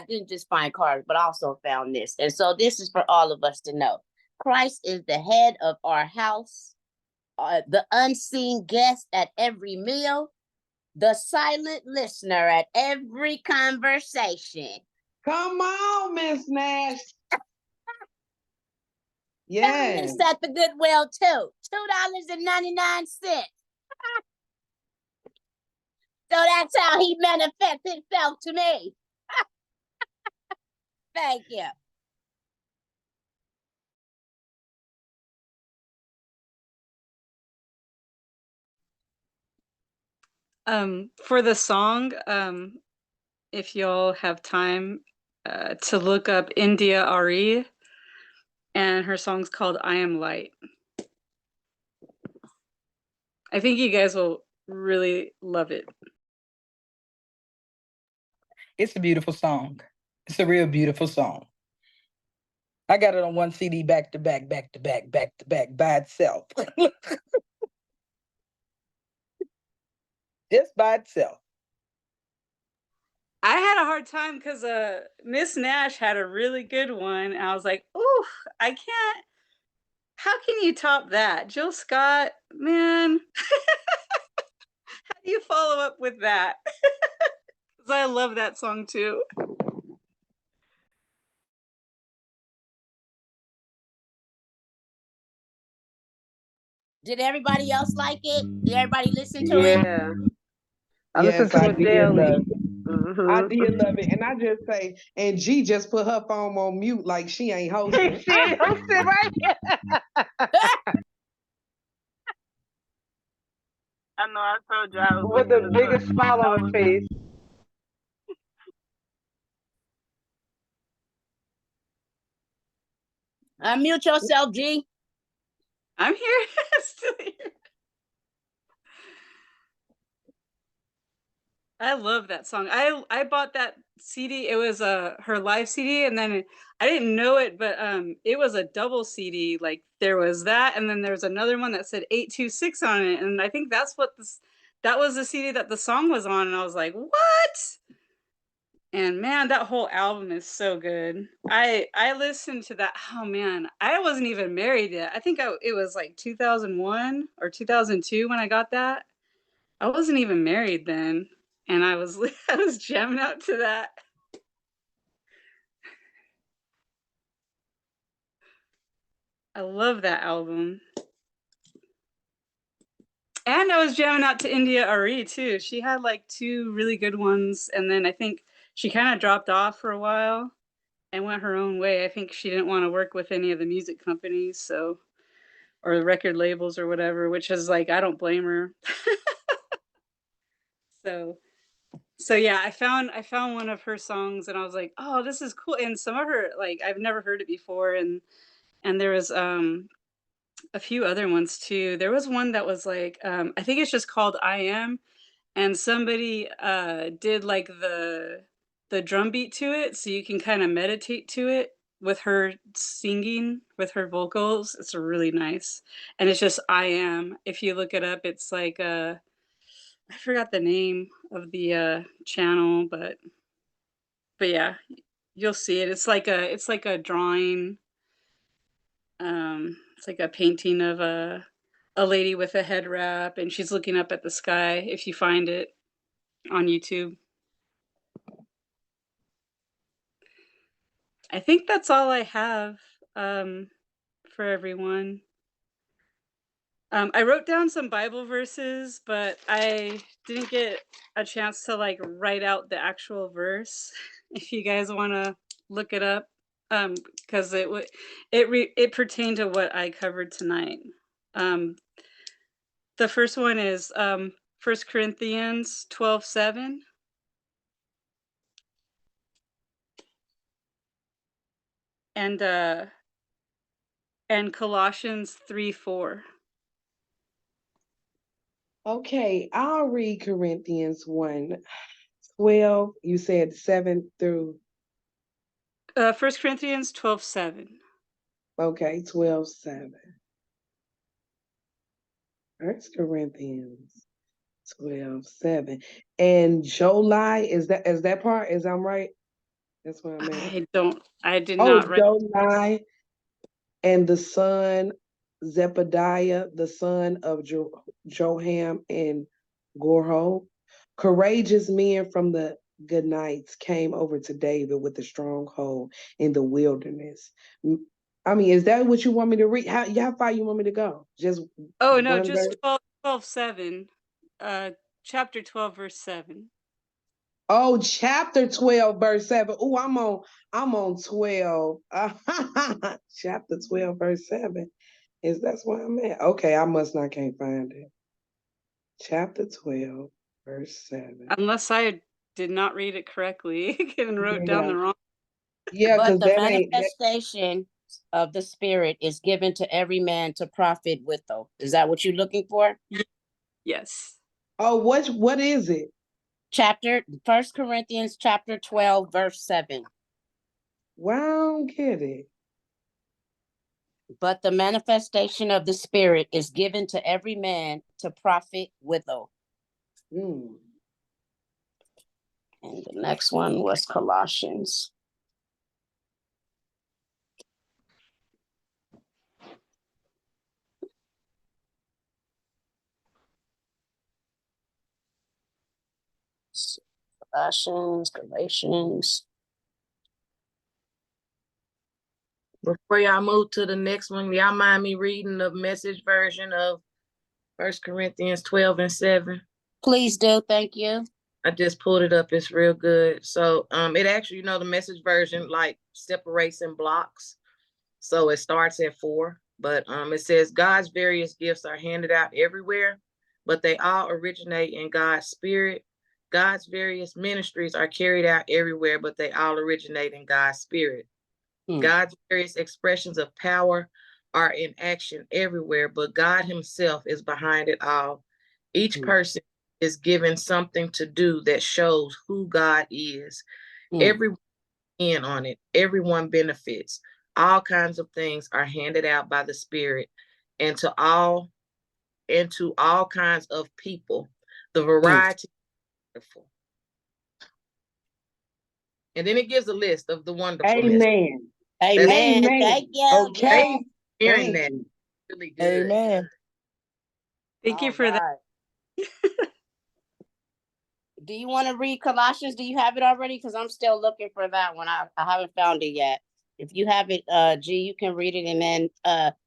didn't just find cards, but also found this. And so this is for all of us to know. Christ is the head of our house, the unseen guest at every meal, the silent listener at every conversation. Come on, Miss Nash. Yes. Yes. At the Goodwill too. $2.99. So that's how he manifests himself to me. Thank you. For the song, if y'all have time to look up India Ari, and her song's called I Am Light. I think you guys will really love it. It's a beautiful song. It's a real beautiful song. I got it on one CD back to back by itself. Just by itself. I had a hard time because Miss Nash had a really good one. And I was like, ooh, I can't. How can you top that? Jill Scott, man. How do you follow up with that? Because I love that song too. Did everybody else like it? Did everybody listen to it? Yeah. I listen to it daily. I did love it. And I just say, and G just put her phone on mute like she ain't hosting. She ain't hosting, right? I know I told you I was With the biggest smile on her face. Unmute yourself, G. I'm here. Still here. I love that song. I bought that CD. It was her live CD, and then I didn't know it, but it was a double CD. Like there was that, and then there's another one that said 826 on it, and I think that was the CD that the song was on, and I was like, what? And man, that whole album is so good. I listened to that. Oh man, I wasn't even married yet. I think it was like 2001 or 2002 when I got that. I wasn't even married then, and I was I was jamming out to that. I love that album. And I was jamming out to India Ari too. She had like 2 really good ones, and then I think she kind of dropped off for a while and went her own way. I think she didn't want to work with any of the music companies, so or the record labels or whatever, which is like I don't blame her. So yeah, I found one of her songs and I was like, "Oh, this is cool." And some of her like I've never heard it before, and there was a few other ones too. There was one that was like I think it's just called I Am, and somebody did like the drum beat to it so you can kind of meditate to it with her singing with her vocals. It's really nice. And it's just I Am. If you look it up, it's like I forgot the name of the channel, but yeah, you'll see it. It's like a drawing. It's like a painting of a lady with a head wrap, and she's looking up at the sky. If you find it on YouTube, I think that's all I have for everyone. I wrote down some Bible verses, but I didn't get a chance to like write out the actual verse. If you guys want to look it up, because it pertained to what I covered tonight. Um, the first one is 1 Corinthians 12:7. And Colossians 3:4. Okay, I'll read Corinthians 1:12. You said 7 through 1 Corinthians 12:7. okay, 12:7. 1 Corinthians 12:7. And July, is that part? Is I'm right? That's what I meant. I did Oh, not write. July and the son Zebediah, the son of Joham and Gorho. Courageous men from the Gunites came over to David with a stronghold in the wilderness. I mean, is that what you want me to read? How far you want me to go? Just Oh no, one just verse? 12:7. Chapter 12, verse 7. Oh, chapter 12, verse 7. Oh, I'm on 12. Chapter 12, verse 7. That's where I'm at? Okay, I can't find it. Chapter 12, verse 7. Unless I did not read it correctly and wrote down Yeah. the wrong. Yeah, But because the that ain't that. manifestation of the spirit is given to every man to profit withal. Is that what you're looking for? Yes. Oh, what is it? Chapter 1 Corinthians chapter 12, verse 7. Well, I don't get it. But the manifestation of the spirit is given to every man to profit withal. Hmm. And the next one was Colossians. Galatians. Before y'all move to the next one, y'all mind me reading the message version of 1 Corinthians 12:7? Please do, thank you. I just pulled it up. It's real good. So it actually, the message version like separates in blocks. So it starts at 4, but it says God's various gifts are handed out everywhere, but they all originate in God's spirit. God's various ministries are carried out everywhere, but they all originate in God's spirit. God's various expressions of power are in action everywhere, but God himself is behind it all. Each person is given something to do that shows who God is. Everyone in on it. Everyone benefits. All kinds of things are handed out by the Spirit and to all kinds of people. The variety is wonderful. And then it gives a list of the wonderfulness. Amen. Amen. Amen. Thank you. Okay. Hearing that. Really good. Amen. Thank you for that. Do you want to read Colossians? Do you have it already? Because I'm still looking for that one. I haven't found it yet. If you have it, G, you can read it, and then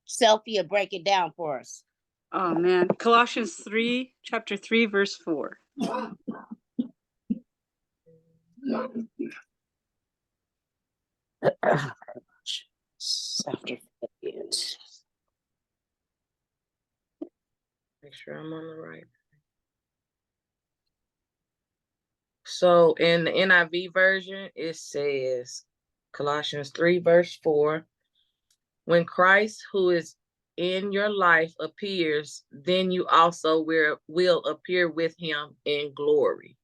Selfie will break it down for us. Oh man, Colossians 3, chapter 3, verse 4. After Philippians. Make sure I'm on the right. So in the NIV version, it says Colossians 3, verse 4. When Christ, who is in your life, appears, then you also will appear with him in glory.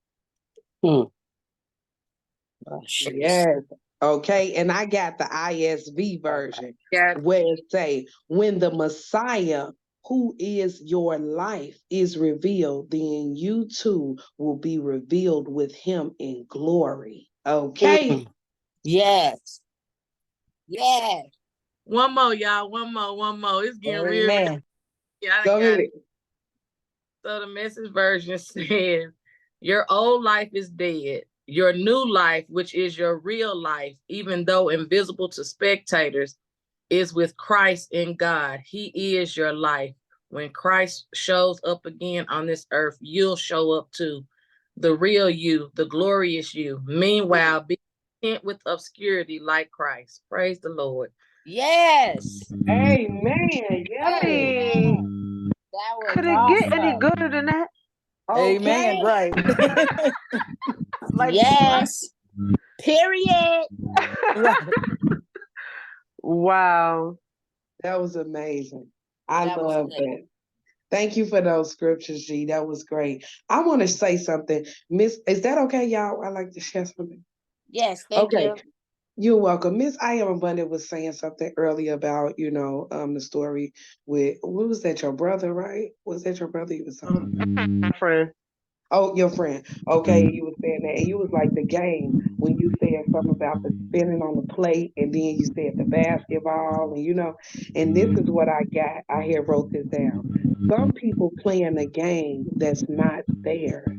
Yes. Okay. And I got the ISV version where it say, when the Messiah, who is your life, is revealed, then you too will be revealed with him in glory. Okay. Yes. Yes. One more, y'all. One more. It's getting real. Amen. Yeah, I Go got ahead. it. So the Message version says, your old life is dead. Your new life, which is your real life, even though invisible to spectators, is with Christ in God. He is your life. When Christ shows up again on this earth, you'll show up too. The real you, the glorious you. Meanwhile, be content with obscurity like Christ. Praise the Lord. Yes. Amen. Yes. Hey, That was could it get any awesome. gooder than that? Amen. Right. Like, Yes. Period. Right. wow. That was amazing. I That was love good. that. Thank you for those scriptures, G. That was great. I want to say something. Miss, is that okay, y'all? I like to share something. Yes, thank Okay. you. You're welcome. Miss I Am Abundant was saying something earlier about, the story with, what was that, your brother, right? Was that your brother you was talking? My friend. Oh, your friend. Okay, you were saying that. And you was like the game when you said something about the spinning on the plate, and then you said the basketball, and this is what I got. I here wrote this down. Some people playing a game that's not theirs.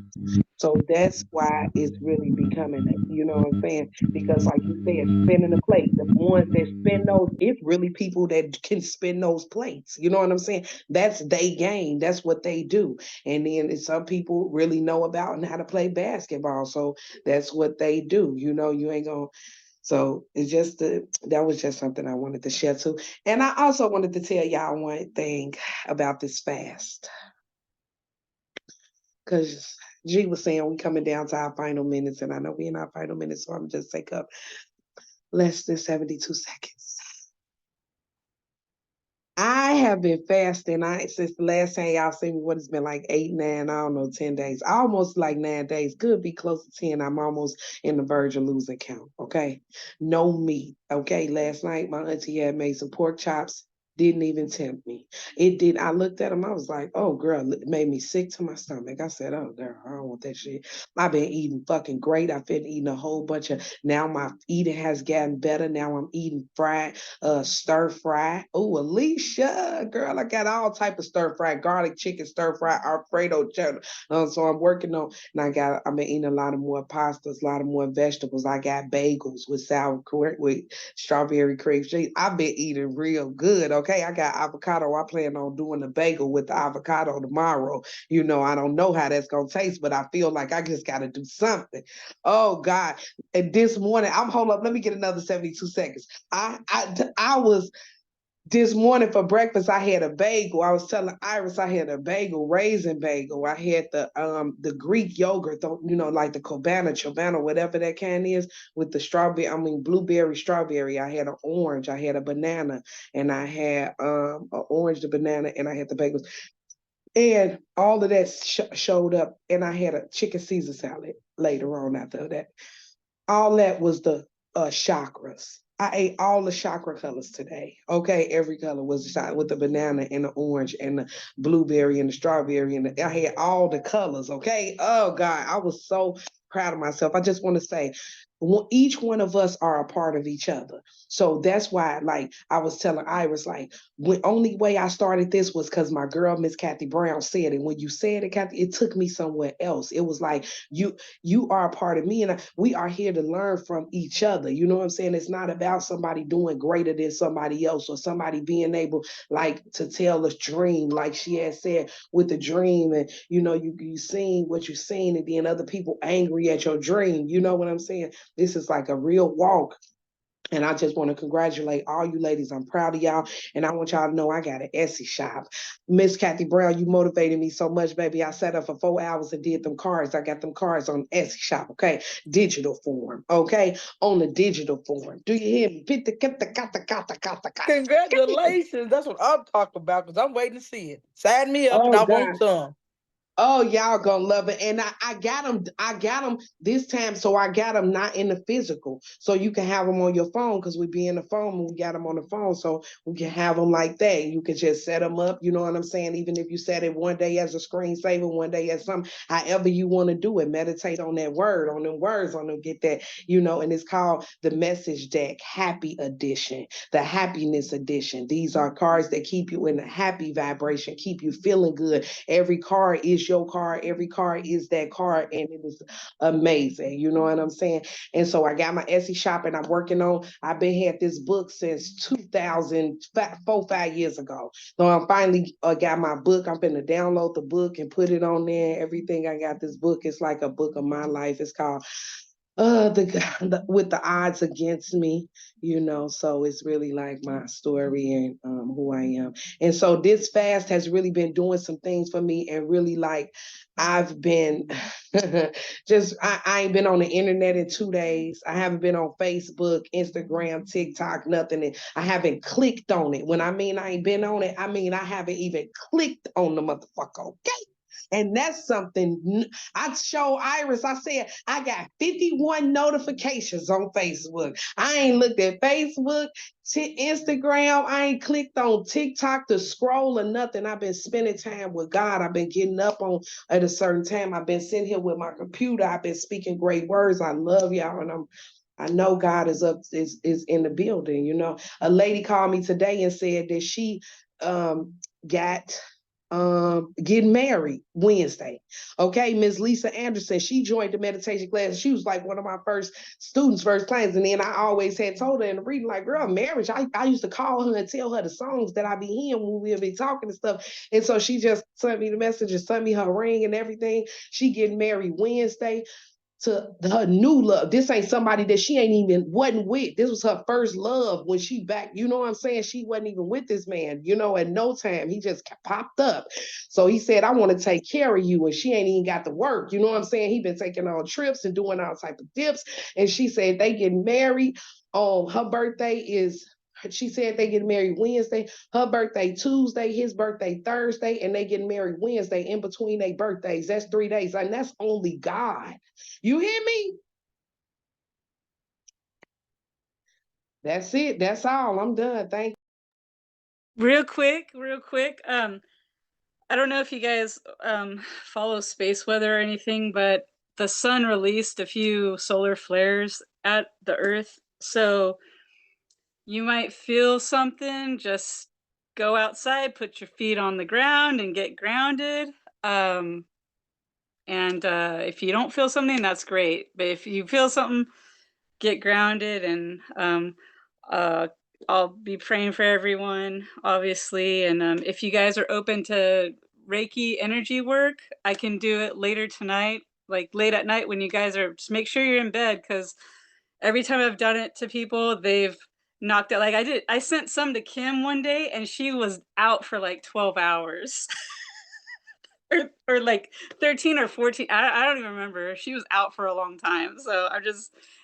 So that's why it's really becoming, you know what I'm saying? Because like you said, spinning the plate, the ones that spin those, it's really people that can spin those plates. You know what I'm saying? That's their game. That's what they do. And then some people really know about and how to play basketball. So that's what they do. You ain't gonna. So it's just that was just something I wanted to share too. And I also wanted to tell y'all one thing about this fast. Because G was saying we coming down to our final minutes, and I know we in our final minutes, so I'm just take up less than 72 seconds. I have been fasting. Since the last time y'all seen me, what it's been like 8, 9, I don't know, 10 days. Almost like 9 days. Could be close to 10. I'm almost in the verge of losing count. Okay. No meat. Okay. Last night my auntie had made some pork chops. Didn't even tempt me. It did. I looked at them. I was like, oh, girl, it made me sick to my stomach. I said, oh, girl, I don't want that shit. I've been eating fucking great. I've been eating a whole bunch of, now my eating has gotten better. Now I'm eating fried, stir fry. Oh, Alicia, girl, I got all type of stir fry, garlic chicken, stir fry, Alfredo cheddar. So I'm working on, and I've been eating a lot of more pastas, a lot of more vegetables. I got bagels with sour cream, with strawberry cream cheese. I've been eating real good. Okay, I got avocado. I plan on doing the bagel with the avocado tomorrow. I don't know how that's gonna taste, but I feel like I just got to do something. Oh God! And this morning, hold up. Let me get another 72 seconds. I was this morning for breakfast. I had a bagel. I was telling Iris I had a bagel, raisin bagel. I had the Greek yogurt, like the Chobana, whatever that can is, with the blueberry, strawberry. I had an orange. I had a banana, and I had an orange, the banana, and I had the bagels. And all of that showed up, and I had a chicken Caesar salad later on after that. All that was the chakras. I ate all the chakra colors today. Okay, every color was a shot with the banana and the orange and the blueberry and the strawberry, and I had all the colors. Okay, oh God, I was so proud of myself. I just want to say, each one of us are a part of each other. So that's why, like I was telling Iris, like, the only way I started this was because my girl, Miss Kathy Brown, said it. When you said it, Kathy, it took me somewhere else. It was like, you are a part of me, and we are here to learn from each other. You know what I'm saying? It's not about somebody doing greater than somebody else, or somebody being able, like, to tell a dream, like she had said with the dream, and you seen what you seen, and then other people angry at your dream. You know what I'm saying? This is like a real walk. And I just want to congratulate all you ladies. I'm proud of y'all. And I want y'all to know I got an Etsy shop. Miss Kathy Brown, you motivated me so much, baby. I sat up for 4 hours and did them cards. I got them cards on Etsy shop, okay? Digital form, okay? On the digital form. Do you hear me? Congratulations. That's what I'm talking about, because I'm waiting to see it. Sign me up and Oh, I God. want some. Oh, y'all gonna love it. And I got them this time. So I got them not in the physical. So you can have them on your phone, because we be in the phone and we got them on the phone. So we can have them like that. You can just set them up. You know what I'm saying? Even if you set it one day as a screensaver, one day as something, however you want to do it, meditate on that word, on them words, on them, get that, and it's called the Message Deck Happy Edition, the Happiness Edition. These are cards that keep you in a happy vibration, keep you feeling good. Every card is your card. Every card is that card, and it is amazing. You know what I'm saying? And so I got my Etsy shop, and I'm working on. I've been had this book since 2004, 5 years ago. So I finally got my book. I'm gonna download the book and put it on there. Everything I got this book. It's like a book of my life. It's called with the odds against me, so it's really like my story and who I am. And so this fast has really been doing some things for me, and really, like, I've been I ain't been on the internet in 2 days. I haven't been on Facebook, Instagram, TikTok, nothing. And I haven't clicked on it. When I mean I ain't been on it, I mean I haven't even clicked on the motherfucker, okay? And that's something I show Iris. I said, I got 51 notifications on Facebook. I ain't looked at Facebook, Instagram. I ain't clicked on TikTok to scroll or nothing. I've been spending time with God. I've been getting up on at a certain time. I've been sitting here with my computer. I've been speaking great words. I love y'all. And I know God is in the building. A lady called me today and said that she got getting married Wednesday. Okay, Miss Lisa Anderson, she joined the meditation class. She was like one of my first students, first clients. And then I always had told her in the reading, like, girl, marriage, I used to call her and tell her the songs that I be hearing when we'll be talking and stuff. And so she just sent me the message and sent me her ring and everything. She getting married Wednesday to her new love. This ain't somebody that she wasn't with. This was her first love when she back. You know what I'm saying? She wasn't even with this man, at no time. He just popped up. So he said, I want to take care of you. And she ain't even got to work. You know what I'm saying? He been taking on trips and doing all type of dips. And she said they get married. Her birthday is, she said they get married Wednesday. Her birthday Tuesday, his birthday Thursday, and they get married Wednesday in between their birthdays. That's 3 days. And that's only God. You hear me? That's it. That's all. I'm done. Thank you. Real quick. I don't know if you guys follow space weather or anything, but the sun released a few solar flares at the Earth. So you might feel something, just go outside, put your feet on the ground and get grounded. And if you don't feel something, that's great. But if you feel something, get grounded. And uh, I'll be praying for everyone, obviously. And if you guys are open to Reiki energy work, I can do it later tonight, like late at night when you guys are, just make sure you're in bed, because every time I've done it to people, they've knocked it. Like I sent some to Kim one day and she was out for like 12 hours. or like 13 or 14. I don't even remember. She was out for a long time. So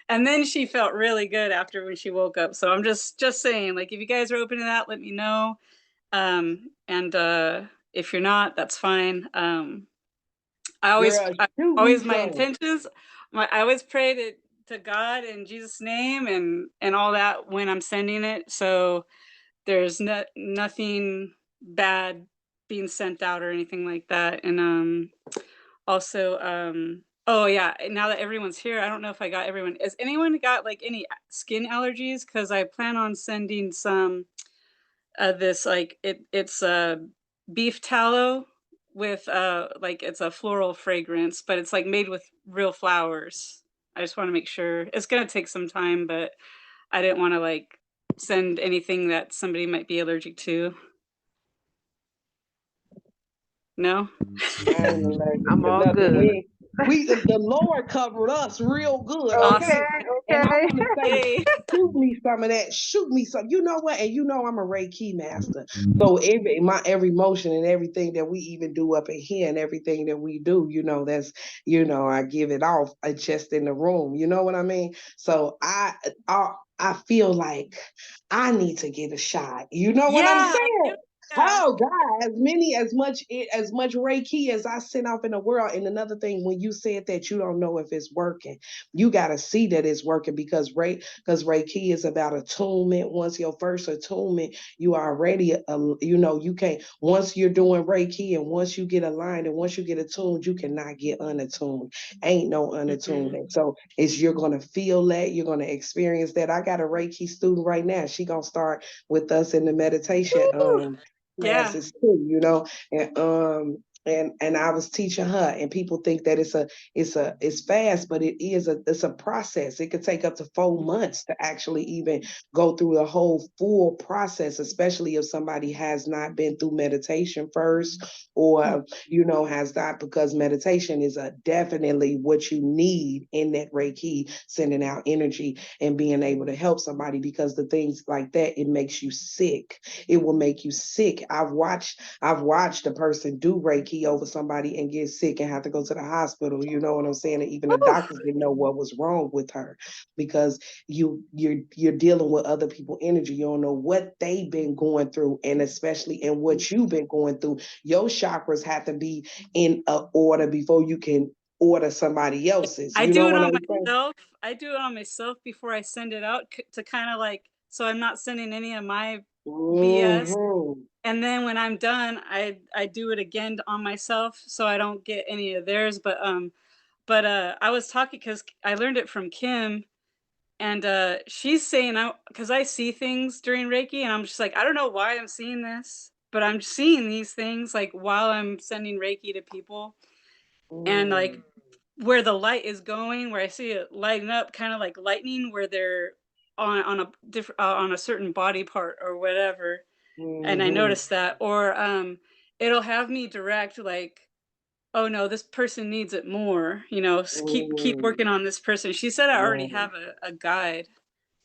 and then she felt really good after when she woke up. So I'm just saying, like, if you guys are open to that, let me know. And if you're not, that's fine. Girl, you me My some. intentions, I always pray to God in Jesus' name and all that when I'm sending it. So there's nothing bad being sent out or anything like that. And also Oh yeah, now that everyone's here, I don't know if I got everyone. Has anyone got like any skin allergies? Because I plan on sending some this like it's beef tallow with like it's a floral fragrance, but it's like made with real flowers. I just want to make sure. It's gonna take some time, but I didn't want to like send anything that somebody might be allergic to. No? I ain't allergic I'm to all nothing. good. The Lord covered us real good, Okay, okay? Awesome. And I okay. want to say, Yay. shoot me some of that. Shoot me some. You know what? And you know I'm a Reiki master. So every motion and everything that we even do up in here and everything that we do, that's I give it off just in the room. You know what I mean? So I feel like I need to get a shot. You know what I'm Yeah. saying? Yeah. Oh God, as much Reiki as I send off in the world. And another thing, when you said that you don't know if it's working, you gotta see that it's working because Reiki is about attunement. Once your first attunement, you are already you can't once you're doing Reiki and once you get aligned and once you get attuned, you cannot get unattuned. Ain't no unattunement. So you're gonna feel that, you're gonna experience that. I got a Reiki student right now. She gonna start with us in the meditation Woo. Yeah. classes too. And I was teaching her, and people think that it's fast, but it's a process. It could take up to 4 months to actually even go through the whole full process, especially if somebody has not been through meditation first, or has not, because meditation is definitely what you need in that Reiki, sending out energy and being able to help somebody, because the things like that, it makes you sick. It will make you sick. I've watched a person do Reiki over somebody and get sick and have to go to the hospital. You know what I'm saying? And even the Woo. doctors didn't know what was wrong with her, because you're dealing with other people's energy. You don't know what they've been going through, and especially in what you've been going through. Your chakras have to be in a order before you can order somebody else's. I You know do it what on I'm saying? myself. I do it on myself before I send it out to kind of like, so I'm not sending any of my BS. Mhm. And then when I'm done, I do it again on myself so I don't get any of theirs. But I was talking because I learned it from Kim, and she's saying because I see things during Reiki, and I'm just like, I don't know why I'm seeing this, but I'm seeing these things like while I'm sending Reiki to people, and like where the light is going, where I see it lighting up, kind of like lightning, where they're on a different on a certain body part or whatever. And I Mhm. noticed that, or it'll have me direct like, oh no, this person needs it more. Keep Mhm. working on this person. She said I already Mhm. have a guide,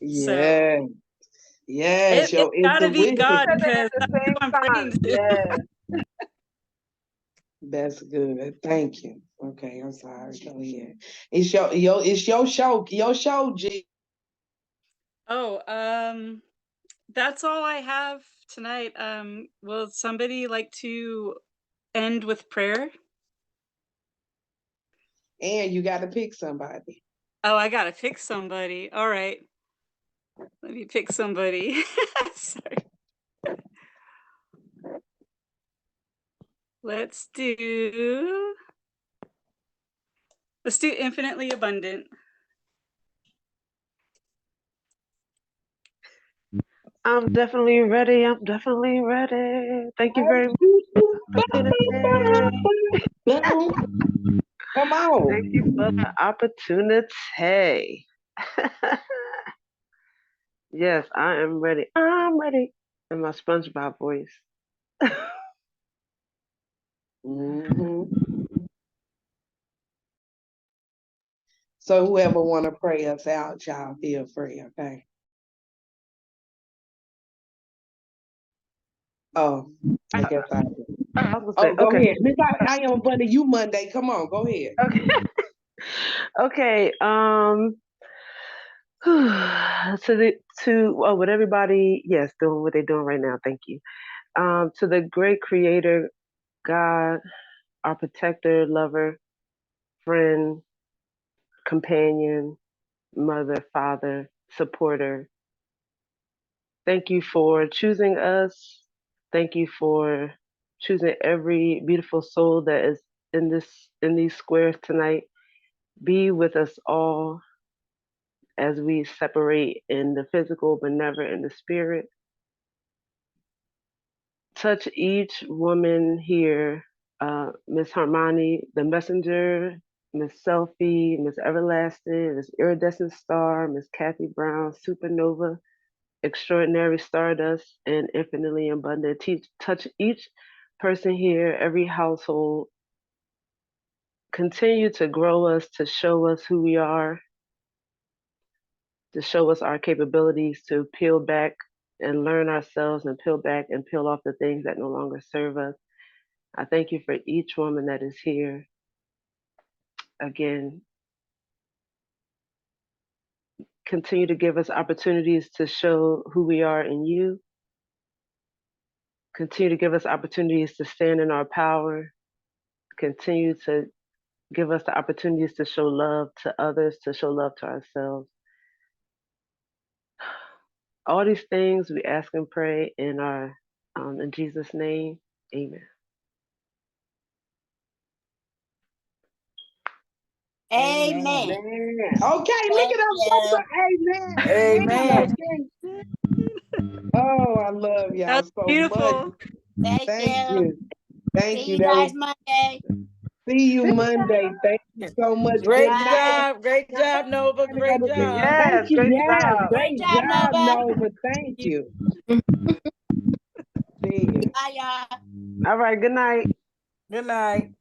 so Yeah. Yes, it's your got to be We God intuition. said it at because the that's same who I'm praying time. to. Yes. That's good. Thank you. Okay, I'm sorry. Go ahead. It's your show. Your show, G. Oh, that's all I have tonight. Will somebody like to end with prayer? And you got to pick somebody. Oh, I gotta pick somebody. All right, let me pick somebody. Sorry. Let's do infinitely abundant. I'm definitely ready. I'm definitely ready. Thank you very much for the opportunity. Come Thank you on. for the opportunity. Yes, I am ready. I'm ready. In my SpongeBob voice. Mhm. So whoever want to pray us out, y'all feel free. Okay. Oh, I guess I do. I was gonna say, Oh, go okay. ahead. Miss I am Bunny. You Monday. Come on, go ahead. Okay. Okay. What everybody, yes, doing what they're doing right now. Thank you. To the great creator, God, our protector, lover, friend, companion, mother, father, supporter. Thank you for choosing us. Thank you for choosing every beautiful soul that is in these squares tonight. Be with us all as we separate in the physical, but never in the spirit. Touch each woman here, Miss Harmony, the messenger, Miss Selfie, Miss Everlasting, Miss Iridescent Star, Miss Kathy Brown, Supernova, Extraordinary Stardust, and Infinitely Abundant. Touch each person here, every household. Continue to grow us, to show us who we are, to show us our capabilities, to peel back and learn ourselves and peel back and peel off the things that no longer serve us. I thank you for each woman that is here. Again, continue to give us opportunities to show who we are in you. Continue to give us opportunities to stand in our power. Continue to give us the opportunities to show love to others, to show love to ourselves. All these things we ask and pray in Jesus' name. Amen. Amen. Man. Okay, look at us. Amen. Amen. Oh, I love y'all That's so beautiful. much. Thank Thank you. you. Thank See you. you That guys was Monday. see you Monday. Thank you so much. Great Good night. job. Great job, Nova. Great job. Thank Yes, you. great Yes, job. Great great job, job, Nova. Nova. Thank you. See you. Bye, y'all. All right, good night. Good night.